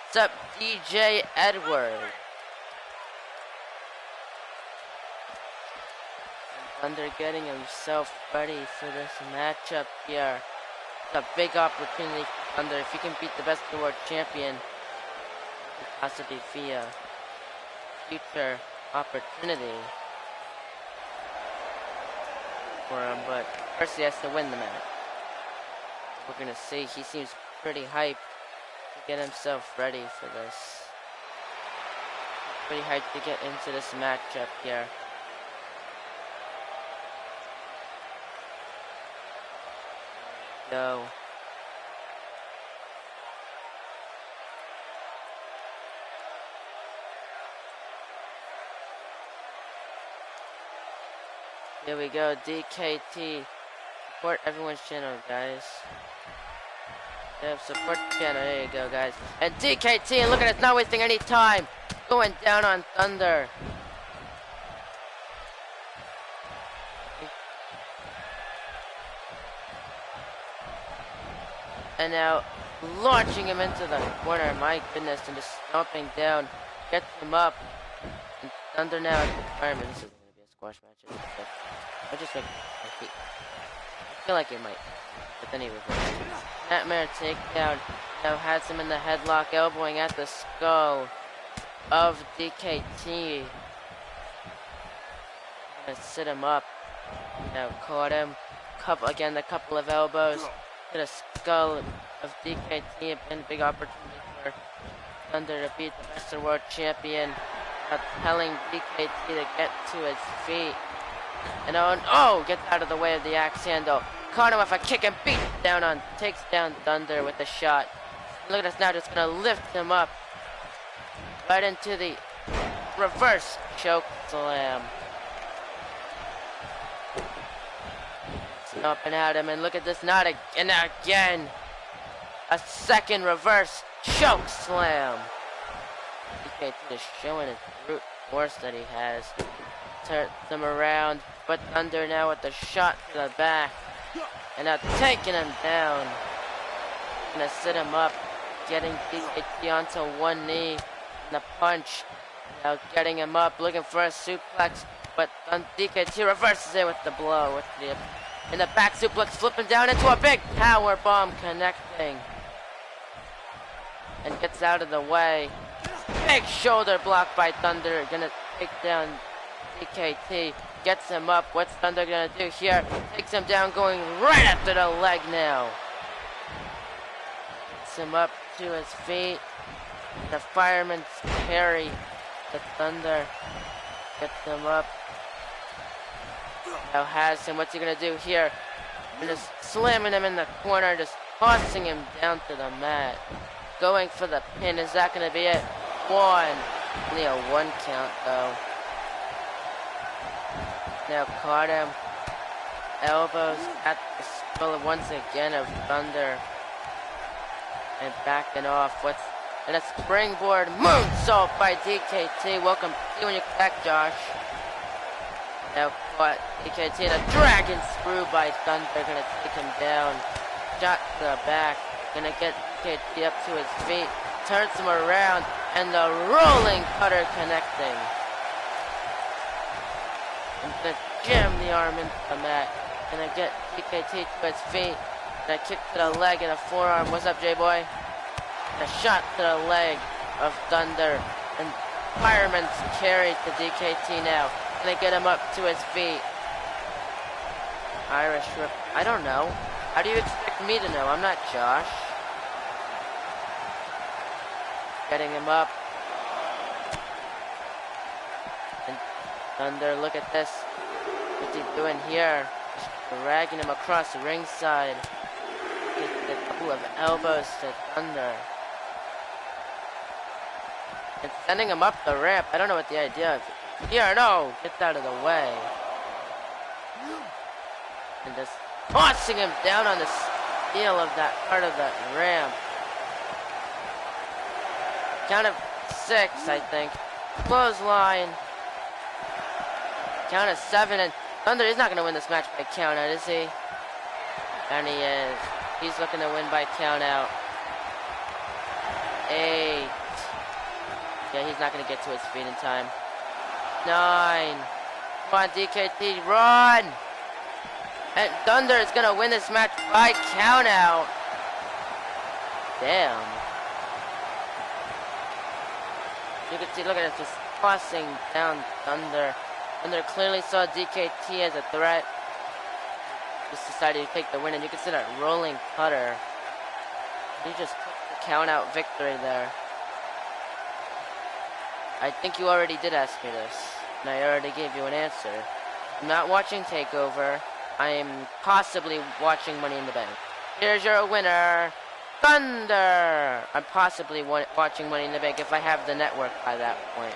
What's up, DJ Edward? And Thunder getting himself ready for this matchup here. It's a big opportunity for Thunder. If he can beat the best of the world champion, it could possibly be a future opportunity for him, but first he has to win the match. We're gonna see. He seems pretty hyped to get himself ready for this. Pretty hyped to get into this matchup here. Go. Here we go, DKT. Support everyone's channel, guys. Yeah, support the channel. There you go, guys. And DKT, and look at it, not wasting any time. Going down on Thunder. And now launching him into the corner. My goodness, and just stomping down. Gets him up. And Thunder now at the fireman. This is going to be a squash match, isn't it? I feel like it might, but then he reversed. Nightmare takedown. Now has him in the headlock, elbowing at the skull of DKT. Gonna sit him up. Now caught him. Again, a couple of elbows to the skull of DKT. And a big opportunity for Thunder to beat the best of the world champion. Now telling DKT to get to his feet. And gets out of the way of the axe handle. Caught him with a kick and takes down Thunder with a shot. Look at us now, just gonna lift him up right into the reverse choke slam. Stomping at him, and look at this, not again. A second reverse choke slam. DKT is showing his brute force that he has. Turns them around, but Thunder now with the shot to the back, and now taking him down. Gonna sit him up, getting DKT onto one knee, and the punch. Now getting him up, looking for a suplex, but DKT reverses it with the blow, in the back suplex, flipping down into a big power bomb, connecting, and gets out of the way. Big shoulder block by Thunder, gonna take down DKT, gets him up. What's Thunder gonna do here? Takes him down, going right after the leg now. Gets him up to his feet. The fireman's carry. The Thunder gets him up. Now has him. What's he gonna do here? And just slamming him in the corner, just tossing him down to the mat. Going for the pin. Is that gonna be it? One. Only a 1 count though. Now caught him. Elbows at the skull once again of Thunder. And backing off. And a springboard moonsault by DKT. Welcome to when you come back, Josh. Now caught DKT and a dragon screw by Thunder. Gonna take him down. Shot to the back. Gonna get DKT up to his feet. Turns him around. And the rolling cutter connecting. And gonna jam the arm into the mat. Gonna get DKT to his feet. And a kick to the leg and a forearm. What's up, J-Boy? And a shot to the leg of Thunder. And Fireman's carried to DKT now. Gonna get him up to his feet. Irish Whip. I don't know. How do you expect me to know? I'm not Josh. Getting him up. And Thunder, look at this. What's he doing here? Just dragging him across the ringside. Get a couple of elbows to Thunder. And sending him up the ramp. I don't know what the idea is. Here, no! Get out of the way. And just tossing him down on the steel of that part of that ramp. Count of 6, I think. Clothesline. Count of 7, and Thunder is not going to win this match by count out, is he? And he is. He's looking to win by count out. 8. Yeah, he's not going to get to his feet in time. 9. Come on, DKT, run! And Thunder is going to win this match by count out. Damn. You can see, look at it, just tossing down Thunder. Thunder clearly saw DKT as a threat. Just decided to take the win, and you can see that rolling cutter. He just took the count out victory there. I think you already did ask me this, and I already gave you an answer. I'm not watching TakeOver. I am possibly watching Money in the Bank. Here's your winner, Thunder! I'm possibly watching Money in the Bank if I have the network by that point.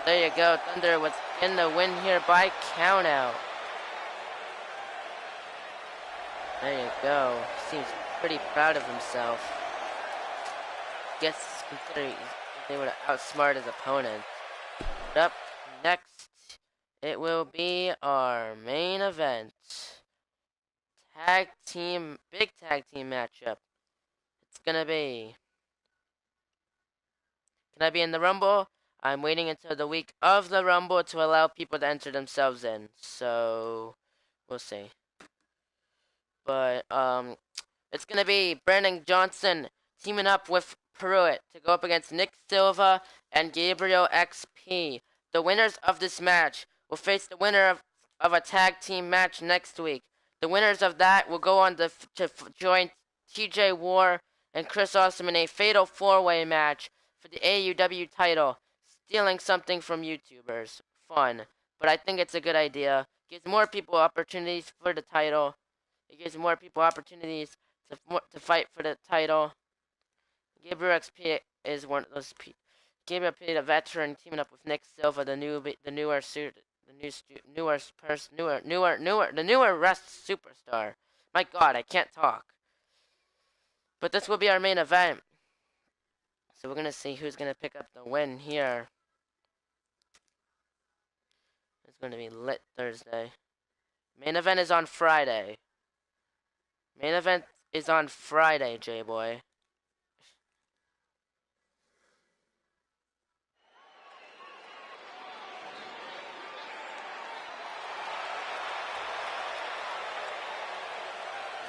There you go, Thunder was in the win here by countout. There you go. Seems pretty proud of himself. Guess considering they would outsmart his opponent. But up next, it will be our main event. Big tag team matchup. It's gonna be. Can I be in the Rumble? I'm waiting until the week of the Rumble to allow people to enter themselves in. So, we'll see. But, it's gonna be Brandon Johnson teaming up with Pruitt to go up against Nick Silva and Gabriel XP. The winners of this match will face the winner of a tag team match next week. The winners of that will go on to join TJ War and Chris Awesome in a fatal 4-way match for the AUW title. Stealing something from YouTubers. Fun. But I think it's a good idea. Gives more people opportunities for the title. It gives more people opportunities to fight for the title. Gabriel XP is one of those people. Gabriel XP, a veteran, teaming up with Nick Silva, the newer rest superstar. My God, I can't talk. But this will be our main event. So we're gonna see who's gonna pick up the win here. It's gonna be lit Thursday. Main event is on Friday. Main event is on Friday, J-Boy.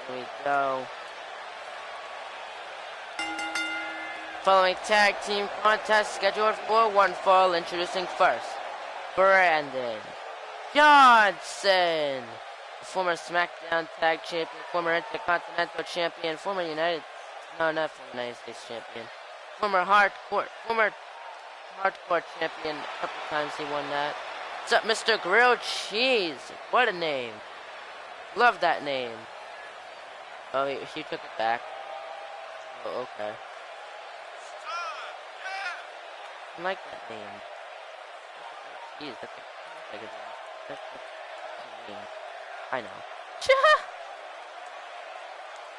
Here we go. Following tag team contest scheduled for one fall, introducing first, Brandon Johnson, former Smackdown tag champion, former Intercontinental champion, former United States champion, former hardcore champion. A couple times he won that. What's up, Mr. Grilled Cheese? What a name. Love that name. Oh, he took it back. Oh, okay. I like that name. Cheese, that's a good name. That's a name. I know.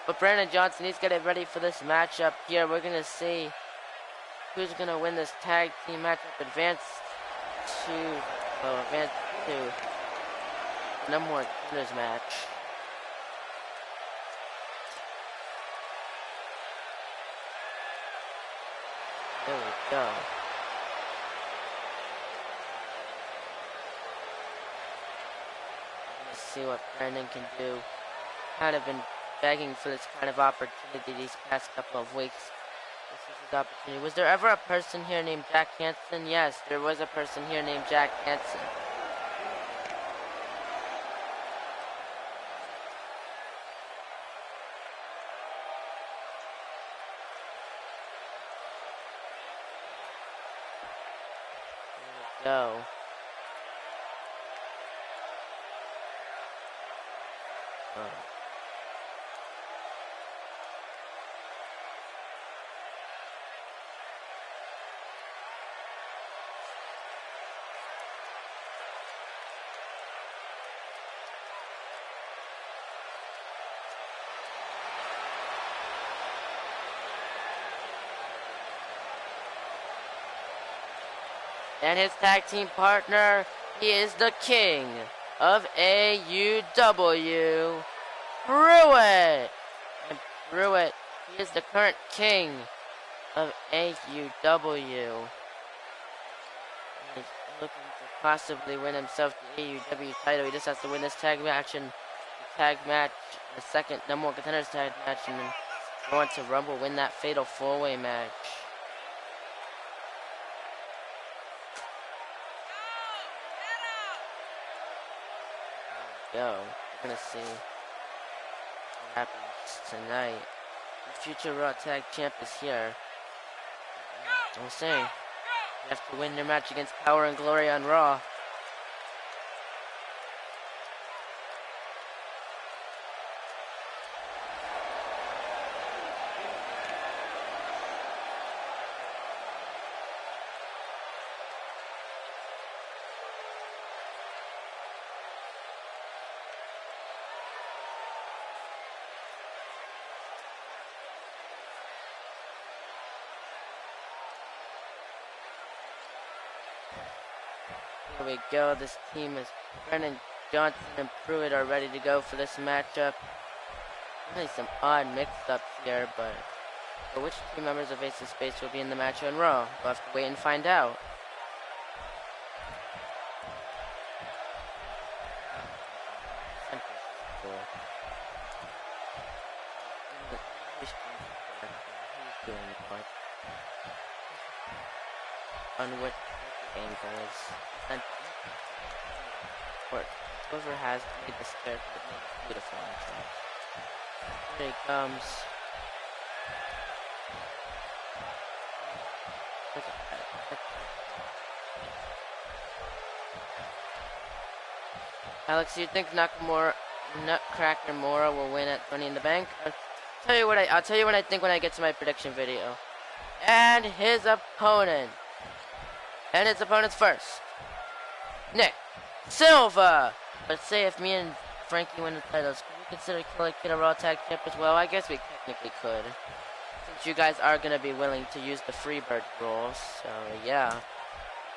But Brandon Johnson, he's getting ready for this matchup here. We're going to see who's going to win this tag team matchup. Advance to no more winners match. There we go. Let's see what Brandon can do. Kind of been begging for this kind of opportunity these past couple of weeks. This is his opportunity. Was there ever a person here named Jack Hansen? Yes, there was a person here named Jack Hansen. There we go. And his tag team partner, he is the king of AUW, Pruitt. And Pruitt, he is the current king of AUW. He's looking to possibly win himself the AUW title. He just has to win this tag match and the tag match, the second number one contenders tag match, and then go on to Rumble, win that fatal four-way match. Go. We're gonna see what happens tonight. The future Raw Tag Champ is here. I'm saying, you have to win your match against Power and Glory on Raw. Here we go. This team is Brennan Johnson and Pruitt are ready to go for this matchup. Really some odd mix-ups here, but for which team members of Ace of Space will be in the match on Raw? We'll have to wait and find out. He's doing what? On what angle is and whoever has made this character beautiful in terms. Here he comes. Alex, do you think Nutcracker Mora will win at Money in the Bank? I'll tell you what I think when I get to my prediction video. And his opponent. And his opponent's first. Nick Silva. Let's say if me and Frankie win the titles, could we consider Killer Kid a Raw Tag Champ as well? I guess we technically could. Since you guys are going to be willing to use the Freebird rules. So, yeah.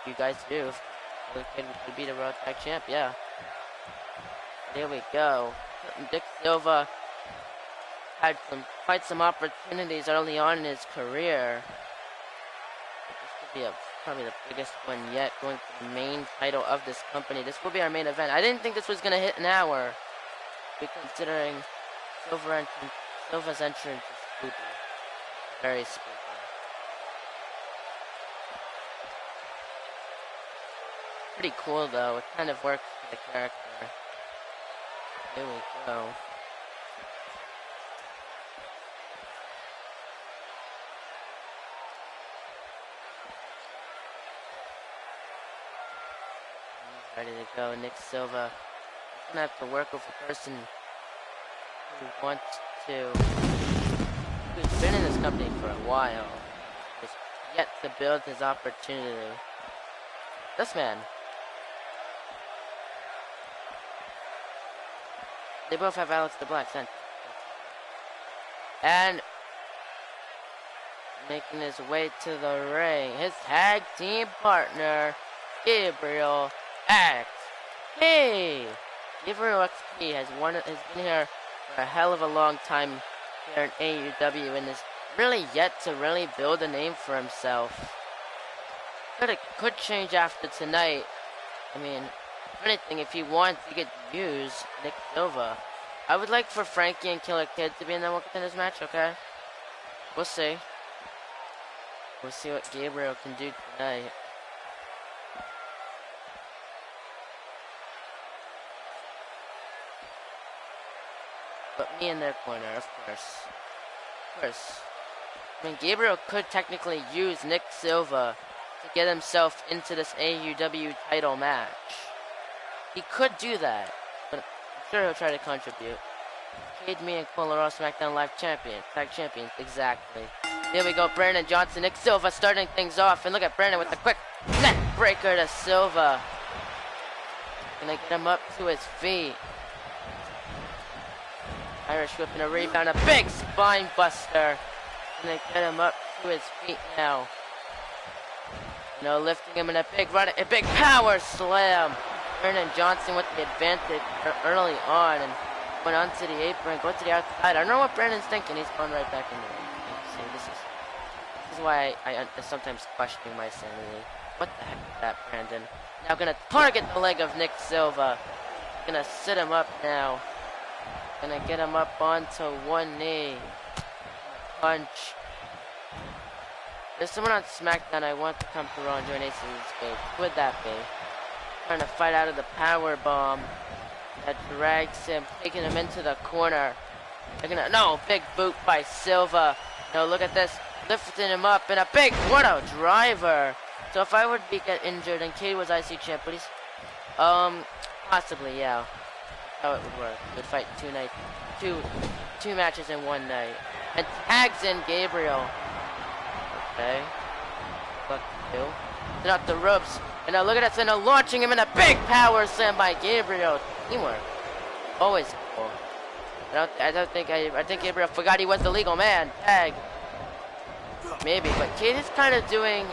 If you guys do, Killer Kid could be the Raw Tag Champ, yeah. There we go. Dick Silva had quite some opportunities early on in his career. This could be probably the biggest one yet, going for the main title of this company. This will be our main event. I didn't think this was going to hit an hour, considering Silva's entrance is spooky. Very spooky. Pretty cool though, it kind of works for the character. Here we go. ready to go. Nick Silva is gonna have to work with a person who wants to, who's been in this company for a while, who's yet to build his opportunity. This man. They both have Alex the Black Center. And making his way to the ring, his tag team partner, Gabriel XP. Gabriel XP has been here for a hell of a long time here in AEW and is really yet to really build a name for himself. But it could change after tonight. I mean, if anything, if he wants, he could use Nick Silva. I would like for Frankie and Killer Kid to be in the World Contenders match, okay? We'll see. We'll see what Gabriel can do tonight. Put me in their corner, of course. Of course. I mean, Gabriel could technically use Nick Silva to get himself into this AEW title match. He could do that, but I'm sure he'll try to contribute. Cade, me, and Cole are all Smackdown Live champions, tag champions, exactly. Here we go, Brandon Johnson, Nick Silva starting things off, and look at Brandon with the quick neck breaker to Silva. Gonna get him up to his feet. Irish whip and a rebound, a big spine buster. Gonna get him up to his feet now. No, lifting him in a big run, a big power slam. Brandon Johnson with the advantage early on and went onto the apron, go to the outside. I don't know what Brandon's thinking. He's going right back into it. See, this is why I sometimes question my sanity. What the heck is that, Brandon? Now gonna target the leg of Nick Silva. Gonna sit him up now. Gonna get him up onto one knee. Punch. There's someone on SmackDown I want to come to Raw and join Ace of Spades. Who would that be? Trying to fight out of the power bomb. That drags him, taking him into the corner. They're gonna, no, big boot by Silva. No, look at this. Lifting him up in a big, what a driver. So if I would get injured and Cade was IC champ, would he? Possibly, yeah. How it would work. He would fight two matches in one night. And tags in Gabriel. Okay. Fuck you. Set up the ropes. And now look at that, and now launching him in a big power slam by Gabriel. Teamwork. Always cool. I think Gabriel forgot he was the legal man. Tag. Maybe, but Cade is kind of doing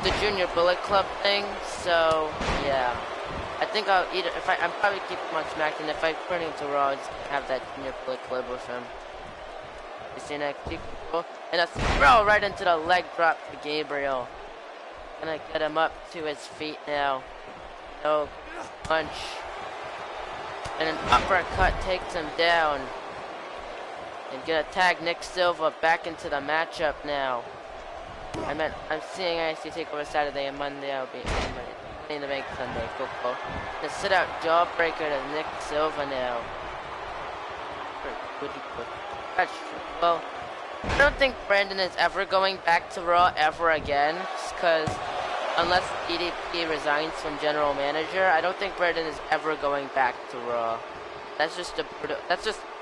the Junior Bullet Club thing, so yeah. I think I'll either, I'm probably keeping him on SmackDown. If I turn him to Raw, I'll just have that Junior Bullet Club with him. You see that? Cool. And a throw right into the leg drop to Gabriel. Gonna get him up to his feet now. No punch. And an uppercut takes him down. And gonna tag Nick Silva back into the matchup now. I'm seeing IC Takeover Saturday and Monday. I'll be in the Bank Sunday. Cool. The sit out jawbreaker to Nick Silva now. That's true. Well, I don't think Brandon is ever going back to Raw ever again, because unless DDP resigns from general manager, I don't think Brandon is ever going back to Raw. That's just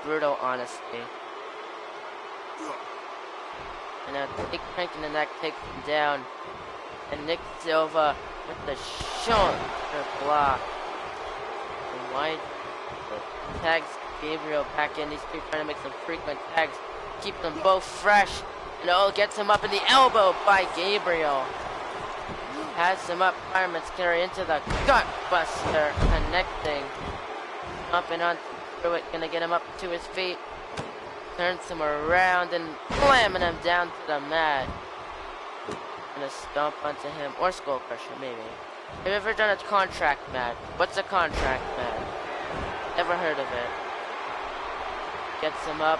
brutal honesty. And now big crank in the neck takes him down, and Nick Silva with the shoulder block. And wide tags Gabriel back in. These two trying to make some frequent tags. Keep them both fresh. And gets him up in the elbow by Gabriel. Has him up. Fireman's carry into the gut buster. Connecting. Up and on through it. Gonna get him up to his feet. Turns him around and slamming him down to the mat. Gonna stomp onto him. Or skull crusher, maybe. Have you ever done a contract match? What's a contract match? Never heard of it. Gets him up.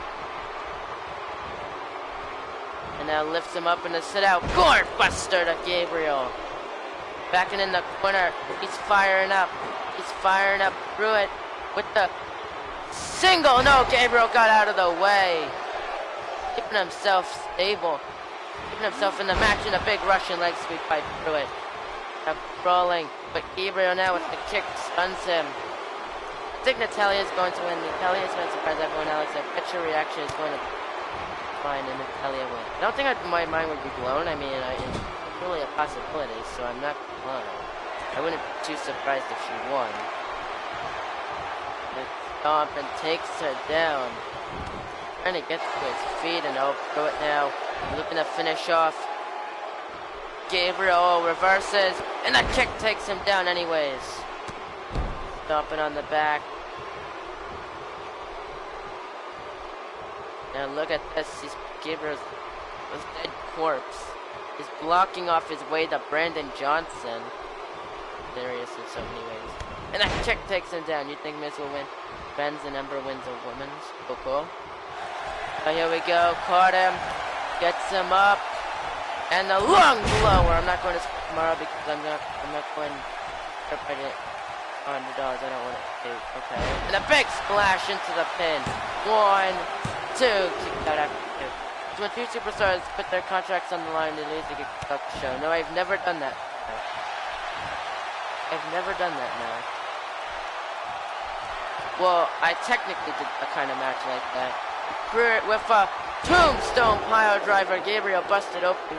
And now lifts him up in the sit-out. Gourd buster to Gabriel. Backing in the corner. He's firing up. He's firing up through it with the single. No, Gabriel got out of the way. Keeping himself stable. Keeping himself in the match in a big Russian leg sweep by Pruitt. Now crawling, but Gabriel now with the kick stuns him. I think Natalya's going to win. Natalya's going to surprise everyone else. I bet your reaction is going to be fine and Natalya win. I don't think my mind would be blown. I mean, it's really a possibility, so I'm not blown. I wouldn't be too surprised if she won. The stomp and takes her down. Trying to get to his feet and throw it now. Looking to finish off. Gabriel reverses, and that kick takes him down anyways. Stomping on the back. Now look at this. Gabriel's dead corpse. He's blocking off his way to Brandon Johnson. There he is in so many ways. And that kick takes him down. You think Miz will win? Benz and Ember wins a women's. Cool. So here we go. Caught him. Gets him up. And the lung blower. I'm not going to tomorrow because I'm not going to put it on the dollars. I don't want it to. Okay. And a big splash into the pin. 1, 2. Kicked out after 2. So when two superstars put their contracts on the line, they lose to get off the show. No, I've never done that. I've never done that now. Well, I technically did a kind of match like that. With a tombstone pile driver, Gabriel busted open.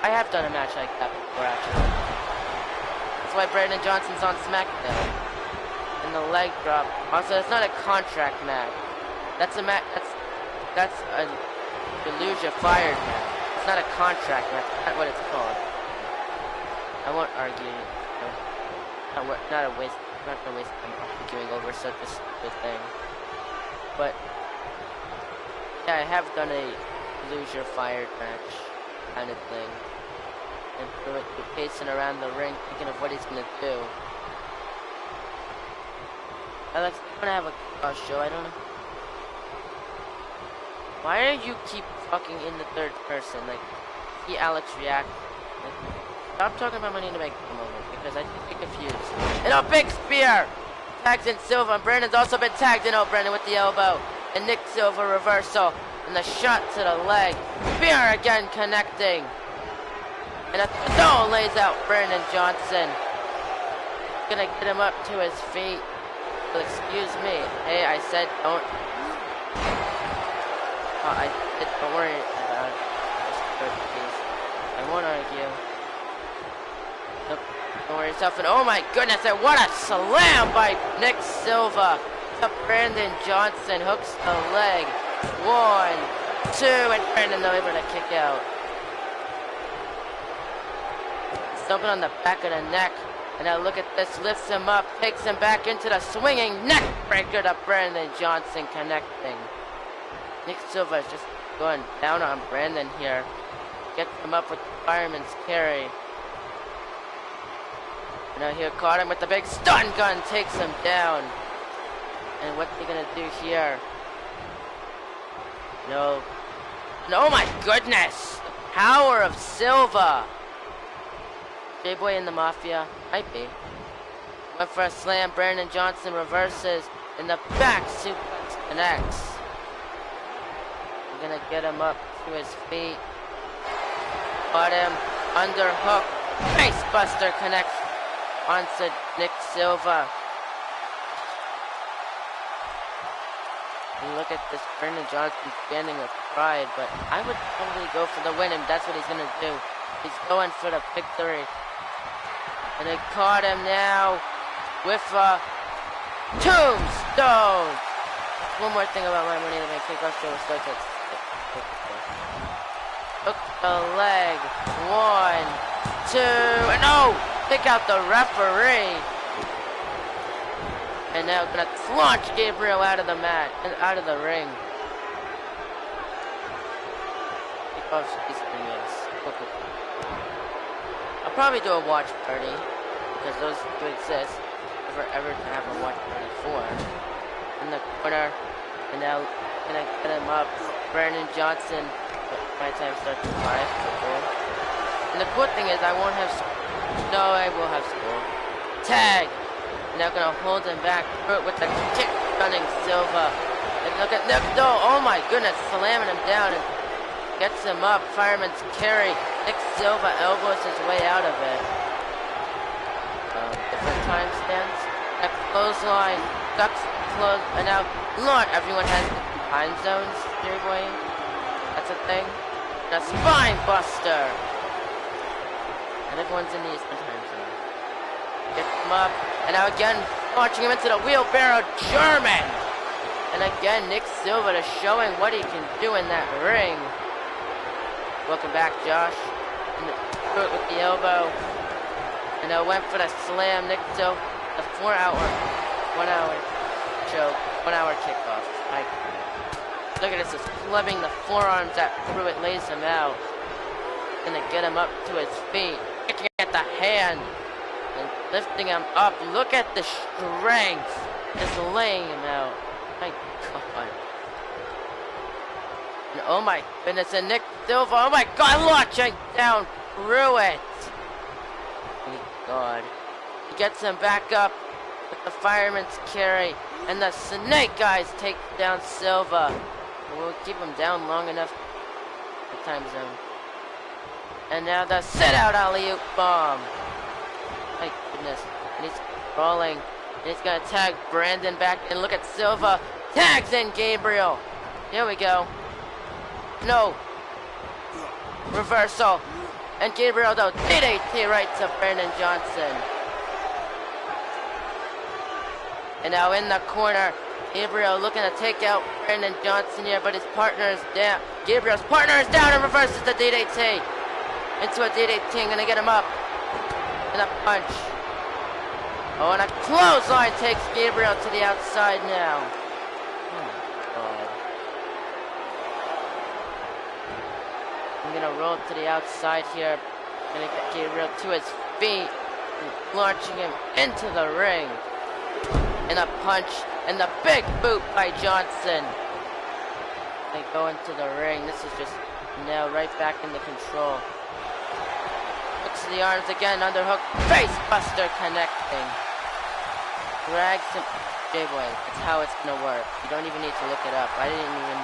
I have done a match like that before, actually. That's why Brandon Johnson's on Smackdown. And the leg drop. Also, it's not a contract match. That's a match. That's a Delusion fired match. It's not a contract match. That's not what it's called. I won't argue. Not a waste. I'm not gonna waste time arguing over such a stupid thing. But yeah, I have done a lose your fired match kind of thing, and threw it pacing around the ring, thinking of what he's gonna do. Alex, I'm gonna have a show. I don't know. Why do you keep fucking in the third person? Like, see Alex react. Like, stop talking about Money in the Bank for a moment, because I think you're confused. And a big spear! Tags in Silva, and Brandon's also been tagged in, Brandon with the elbow. And Nick Silva reversal, and the shot to the leg. Spear again connecting. And a stone lays out Brandon Johnson. Gonna get him up to his feet. Well, excuse me. Hey, I said don't. Don't worry about it. I won't argue. Nope. Don't worry yourself. And oh my goodness, and what a slam by Nick Silva. Up Brandon Johnson hooks the leg. 1, 2, and Brandon though able to kick out. Stumping on the back of the neck. And now look at this, lifts him up, takes him back into the swinging neck breaker to Brandon Johnson connecting. Nick Silva is just going down on Brandon here. Gets him up with the fireman's carry. And now here caught him with the big stun gun, takes him down. And what's he gonna do here? No. Oh my goodness! The power of Silva! J-Boy in the Mafia. Might be. Went for a slam. Brandon Johnson reverses. And the back suplex connects. We're gonna get him up to his feet. Caught him. Underhook. Face buster connects onto Nick Silva. And look at this. Brandon Johnson standing with pride. But I would probably go for the win. And that's what he's gonna do. He's going for the victory. And they caught him now with a tombstone. One more thing about my Money in the Bank kickoff show starts at 6. Hook the leg. 1, 2, and no! Pick out the referee. And now gonna launch Gabriel out of the mat and out of the ring. Kickoff Eastern, yes. I'll probably do a watch party, because those do exist. Ever to have a watch party for. In the corner, and now gonna get him up. Brandon Johnson. My time starts at 5. Cool. And the cool thing is, I won't have school. No, I will have school. Tag. Now gonna hold him back with the kick, running Silva. And look at Nick. No, oh my goodness, slamming him down and gets him up. Fireman's carry. Nick Silva elbows his way out of it. time stands. That clothesline, ducks, close, and now, Lord, everyone has time zones, dear boy. That's a thing. The spine buster. And everyone's in the Eastern time zone. Get him up, and now again, launching him into the wheelbarrow German. And again, Nick Silva is showing what he can do in that ring. Welcome back, Josh. And the foot with the elbow. And I went for the slam. Nick Silva, the 1 hour choke, 1 hour kickoff. Look at this, just clubbing the forearms that Pruitt lays him out. Gonna get him up to his feet. Kicking at the hand. And lifting him up. Look at the strength. Just laying him out. My God. And oh my goodness, and Nick Silva, oh my God, launching down Pruitt. My God. He gets him back up with the fireman's carry, and the Snake Eyes take down Silva. We'll keep him down long enough for the time zone. And now the sit-out alley-oop bomb. My goodness. And he's crawling. And he's gonna tag Brandon back, and look at Silva. Tags in Gabriel. Here we go. No. Reversal. And Gabriel though, DDT right to Brandon Johnson. And now in the corner, Gabriel looking to take out Brandon Johnson here, but his partner is down. Gabriel's partner is down and reverses the DDT. Into a DDT, gonna get him up. And a punch. Oh, and a clothesline takes Gabriel to the outside now. Oh my God. I'm gonna roll to the outside here. Gonna get Gabriel to his feet. And launching him into the ring. And a punch. And the big boot by Johnson. They go into the ring. This is just now right back into control. Hooks the arms again, underhook, face buster connecting. Drags him. J-Boy, that's how it's gonna work. You don't even need to look it up. I didn't even.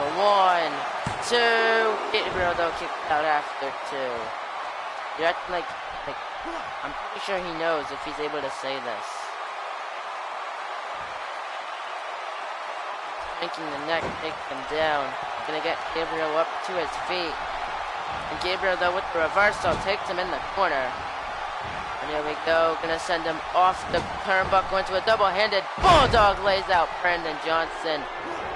For 1, 2. Gabriel though kicked out after 2. You're acting like I'm pretty sure he knows if he's able to say this. Making the neck, take him down. Gonna get Gabriel up to his feet. And Gabriel, though, with the reversal, takes him in the corner. And here we go. Gonna send him off the turnbuckle into a double-handed bulldog. Lays out Brandon Johnson.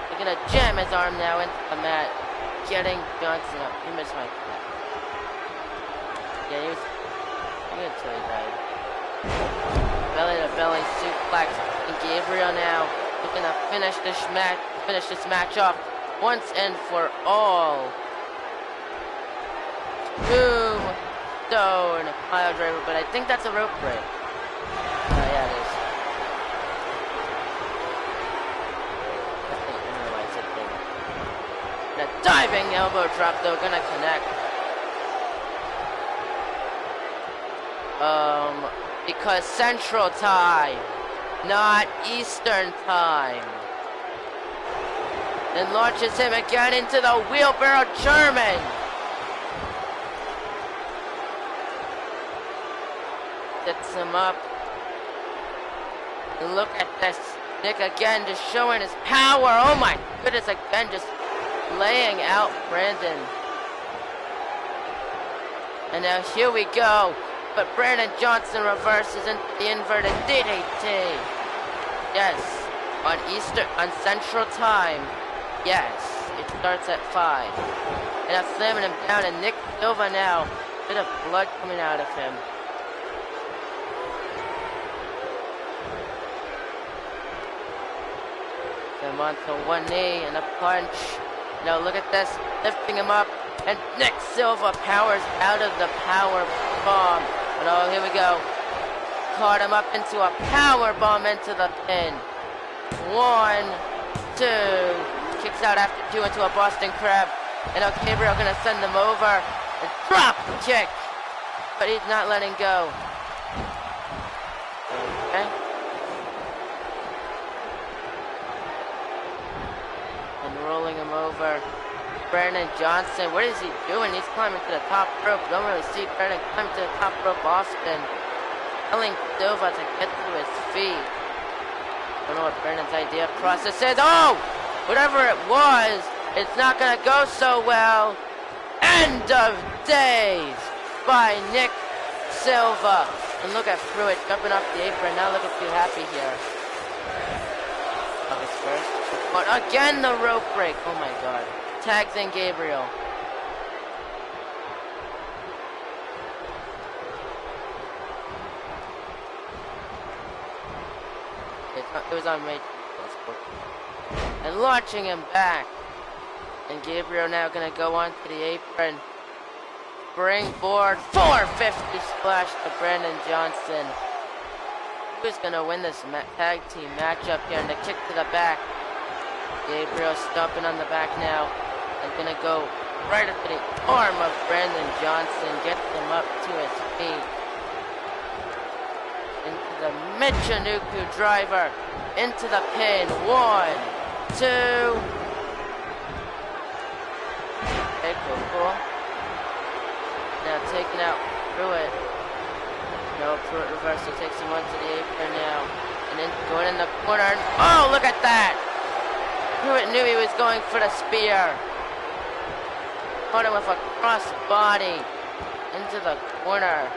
They're gonna jam his arm now into the mat. Getting Johnson up. He missed my cut. Yeah, he was good until he died. Belly-to-belly suplex. And Gabriel now looking to finish this match off once and for all. Tombstone pile driver, but I think that's a rope break. Yeah, it is. And a diving elbow drop, though, gonna connect. Because Central Time, not Eastern Time. Then launches him again into the wheelbarrow German. Gets him up. And look at this. Nick again just showing his power. Oh my goodness, again just laying out Brandon. And now here we go. But Brandon Johnson reverses into the inverted DDT. Yes, on Central Time. Yes, it starts at 5. And I'm slamming him down, and Nick Silva now. Bit of blood coming out of him. Him onto one knee and a punch. Now look at this, lifting him up, and Nick Silva powers out of the power bomb. But oh, here we go. Caught him up into a power bomb into the pin. 1, 2. Kicks out after 2 into a Boston Crab. And now Gabriel gonna send him over. And drop kick. But he's not letting go. Okay. And rolling him over. Brandon Johnson, what is he doing? He's climbing to the top rope. Don't really see Brandon climbing to the top rope often. telling Silva to get to his feet. I don't know what Brandon's idea process is. Oh! Whatever it was, it's not gonna go so well. End of days by Nick Silva. And look at Pruitt jumping off the apron. Not looking too happy here. August 1st. But again, the rope break. Oh my god. Tags in Gabriel. It was on Rage. And launching him back. And Gabriel now gonna go onto the apron. Springboard 450 splash to Brandon Johnson. Who's gonna win this tag team matchup here? And the kick to the back. Gabriel stomping on the back now. And gonna go right up to the arm of Brandon Johnson. Gets him up to his feet. Into the Michinoku driver. Into the pin. 1, 2. Okay, cool. Now taking out Pruitt. No, Pruitt reversal takes him onto the apron now. And then going in the corner. Oh, look at that! Pruitt knew he was going for the spear. Caught him with a cross body. Into the corner.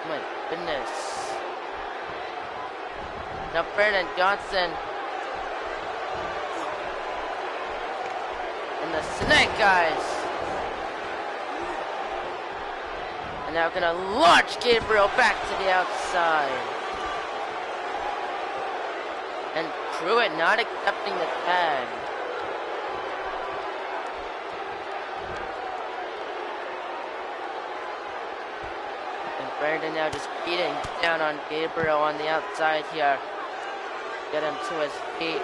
Oh my goodness. Now Brandon Johnson. And the Snake Eyes. And now gonna launch Gabriel back to the outside. And Pruitt not accepting the tag. And Brandon now just beating down on Gabriel on the outside here. Get him to his feet.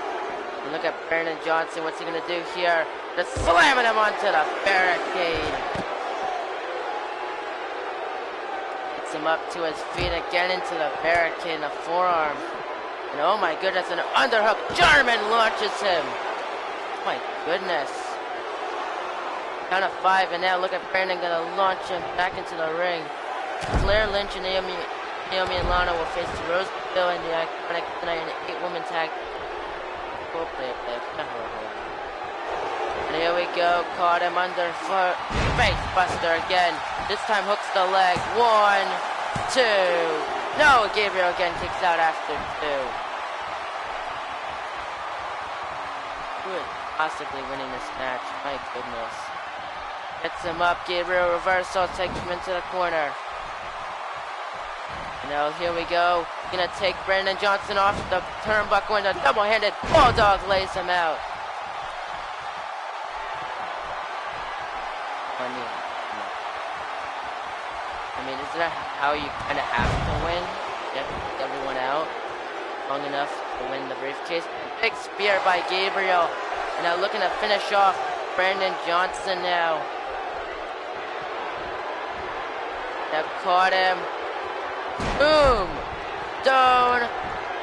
And look at Brandon Johnson. What's he gonna do here? Just slamming him onto the barricade. Gets him up to his feet again into the barricade in the forearm. And oh my goodness, an underhook. Jarman launches him. Oh my goodness. Count of 5, and now look at Brandon gonna launch him back into the ring. Claire Lynch and Naomi and Lana will face Rose Bill in the Iconic tonight in an 8-woman tag. We'll play. And here we go. Caught him underfoot. Face buster again. This time hooks the leg. 1, 2. No, Gabriel again kicks out after 2. Who is possibly winning this match? My goodness. Gets him up. Gabriel reversal. Takes him into the corner. Now here we go. Gonna take Brandon Johnson off the turnbuckle and a double-handed bulldog lays him out. I mean, isn't that how you kind of have to win? You have to take everyone out long enough to win the briefcase. Big spear by Gabriel. And now looking to finish off Brandon Johnson now. Now caught him. Boom! Down.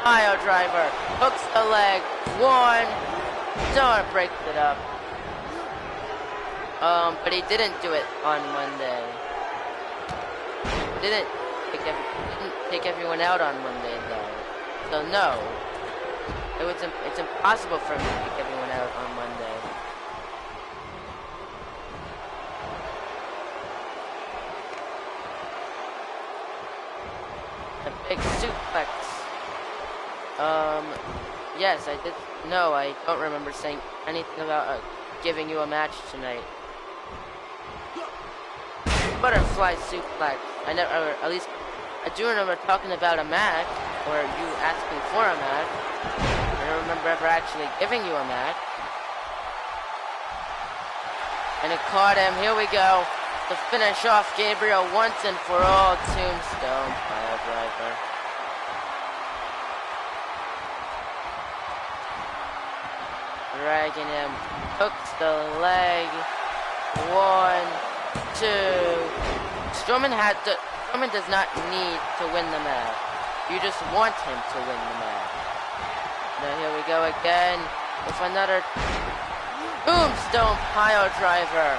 Pile driver. Hooks the leg. 1. Don't breaks it up. But he didn't do it on Monday. Didn't take everyone out on Monday though. So no. It's impossible for him to take everyone out on Monday. A big suplex. Yes, I did. No, I don't remember saying anything about giving you a match tonight. Butterfly suplex. I never, or at least, I do remember talking about a match, or you asking for a match. I don't remember ever actually giving you a match. And it caught him. Here we go. To finish off Gabriel once and for all. Tombstone pile driver. Dragging him. Hooks the leg. 1, 2. Strowman does not need to win the match. You just want him to win the match. Now here we go again with another Tombstone pile driver.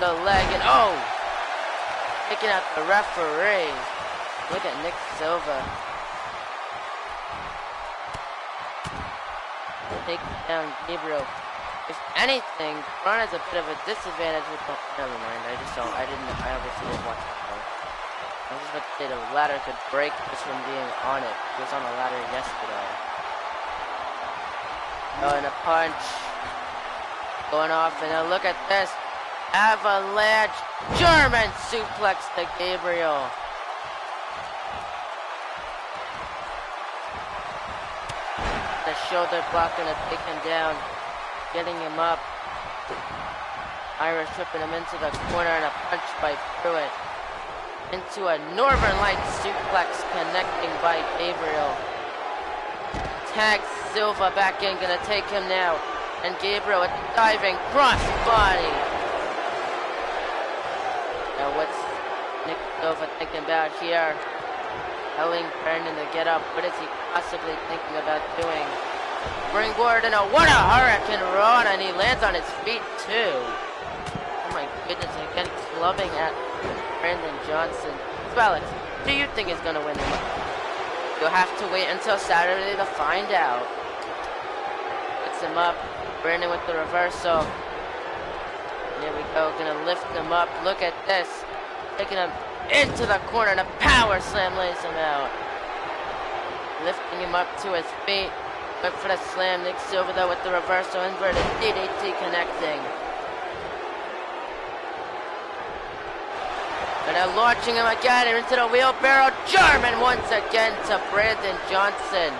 the leg, and oh! Taking out the referee. Look at Nick Silva. Taking down Gabriel. If anything, Braun has a bit of a disadvantage with the... Never mind, I obviously didn't watch that though. I was just about to say the ladder could break just from being on it. It was on a ladder yesterday. Oh, and a punch. Going off, and now look at this. Avalanche German suplex to Gabriel. The shoulder block gonna take him down. Getting him up. Irish whipping him into the corner, and a punch by Pruitt. Into a Northern Lights suplex connecting by Gabriel. Tags Silva back in, gonna take him now. And Gabriel with the diving crossbody. Now what's Nick Silva thinking about here? Telling Brandon to get up. What is he possibly thinking about doing? Springboard and what a hurricane run, and he lands on his feet too. Oh my goodness, again clubbing at Brandon Johnson. So Alex, who do you think is going to win? You'll have to wait until Saturday to find out. Puts him up. Brandon with the reversal. Here we go, gonna lift him up. Look at this. Taking him into the corner and a power slam lays him out. Lifting him up to his feet. Went for the slam. Nick Silva though with the reversal inverted DDT connecting. And they're launching him again into the wheelbarrow. German once again to Brandon Johnson.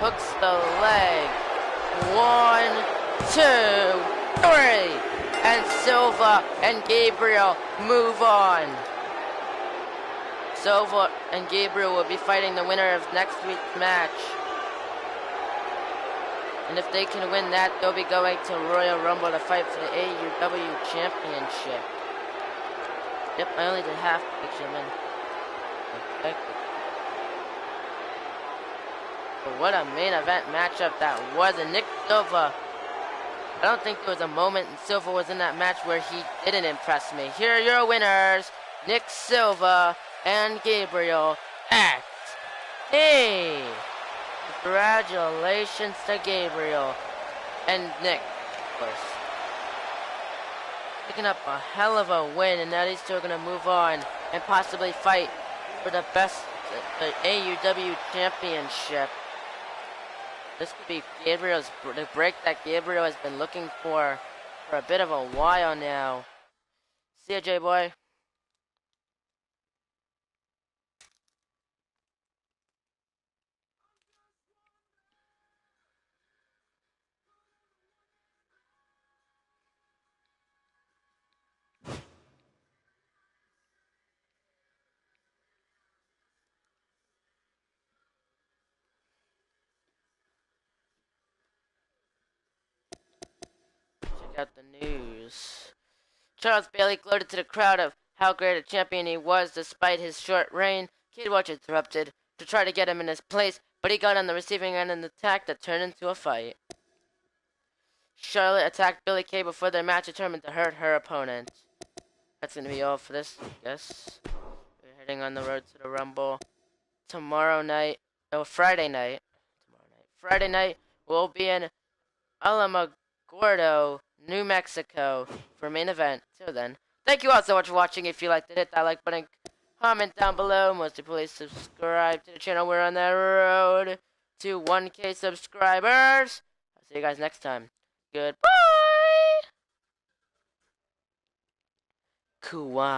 Hooks the leg. 1, 2, 3. And Silva and Gabriel move on. Silva and Gabriel will be fighting the winner of next week's match. And if they can win that, they'll be going to Royal Rumble to fight for the AEW Championship. Yep, I only did half picture, man. Okay. But what a main event matchup that was. And Nick Silva, I don't think there was a moment Silva was in that match where he didn't impress me. Here are your winners, Nick Silva and Gabriel X. Hey! Congratulations to Gabriel and Nick, of course. Picking up a hell of a win, and now these two are going to move on and possibly fight for the AEW Championship. This could be the break that Gabriel has been looking for a bit of a while now. See ya, J-Boy. Out the news. Charles Bailey gloated to the crowd of how great a champion he was despite his short reign. Kid Watch interrupted to try to get him in his place, but he got on the receiving end of an attack that turned into a fight. Charlotte attacked Billie Kay before their match, determined to hurt her opponent. That's going to be all for this, I guess. We're heading on the road to the Rumble Friday night. Friday night, we'll be in Alamogordo, New Mexico for main event. Till then, thank you all so much for watching. If you liked it, hit that like button, comment down below. Mostly please subscribe to the channel. We're on that road to 1K subscribers. I'll see you guys next time. Goodbye. Kuwait.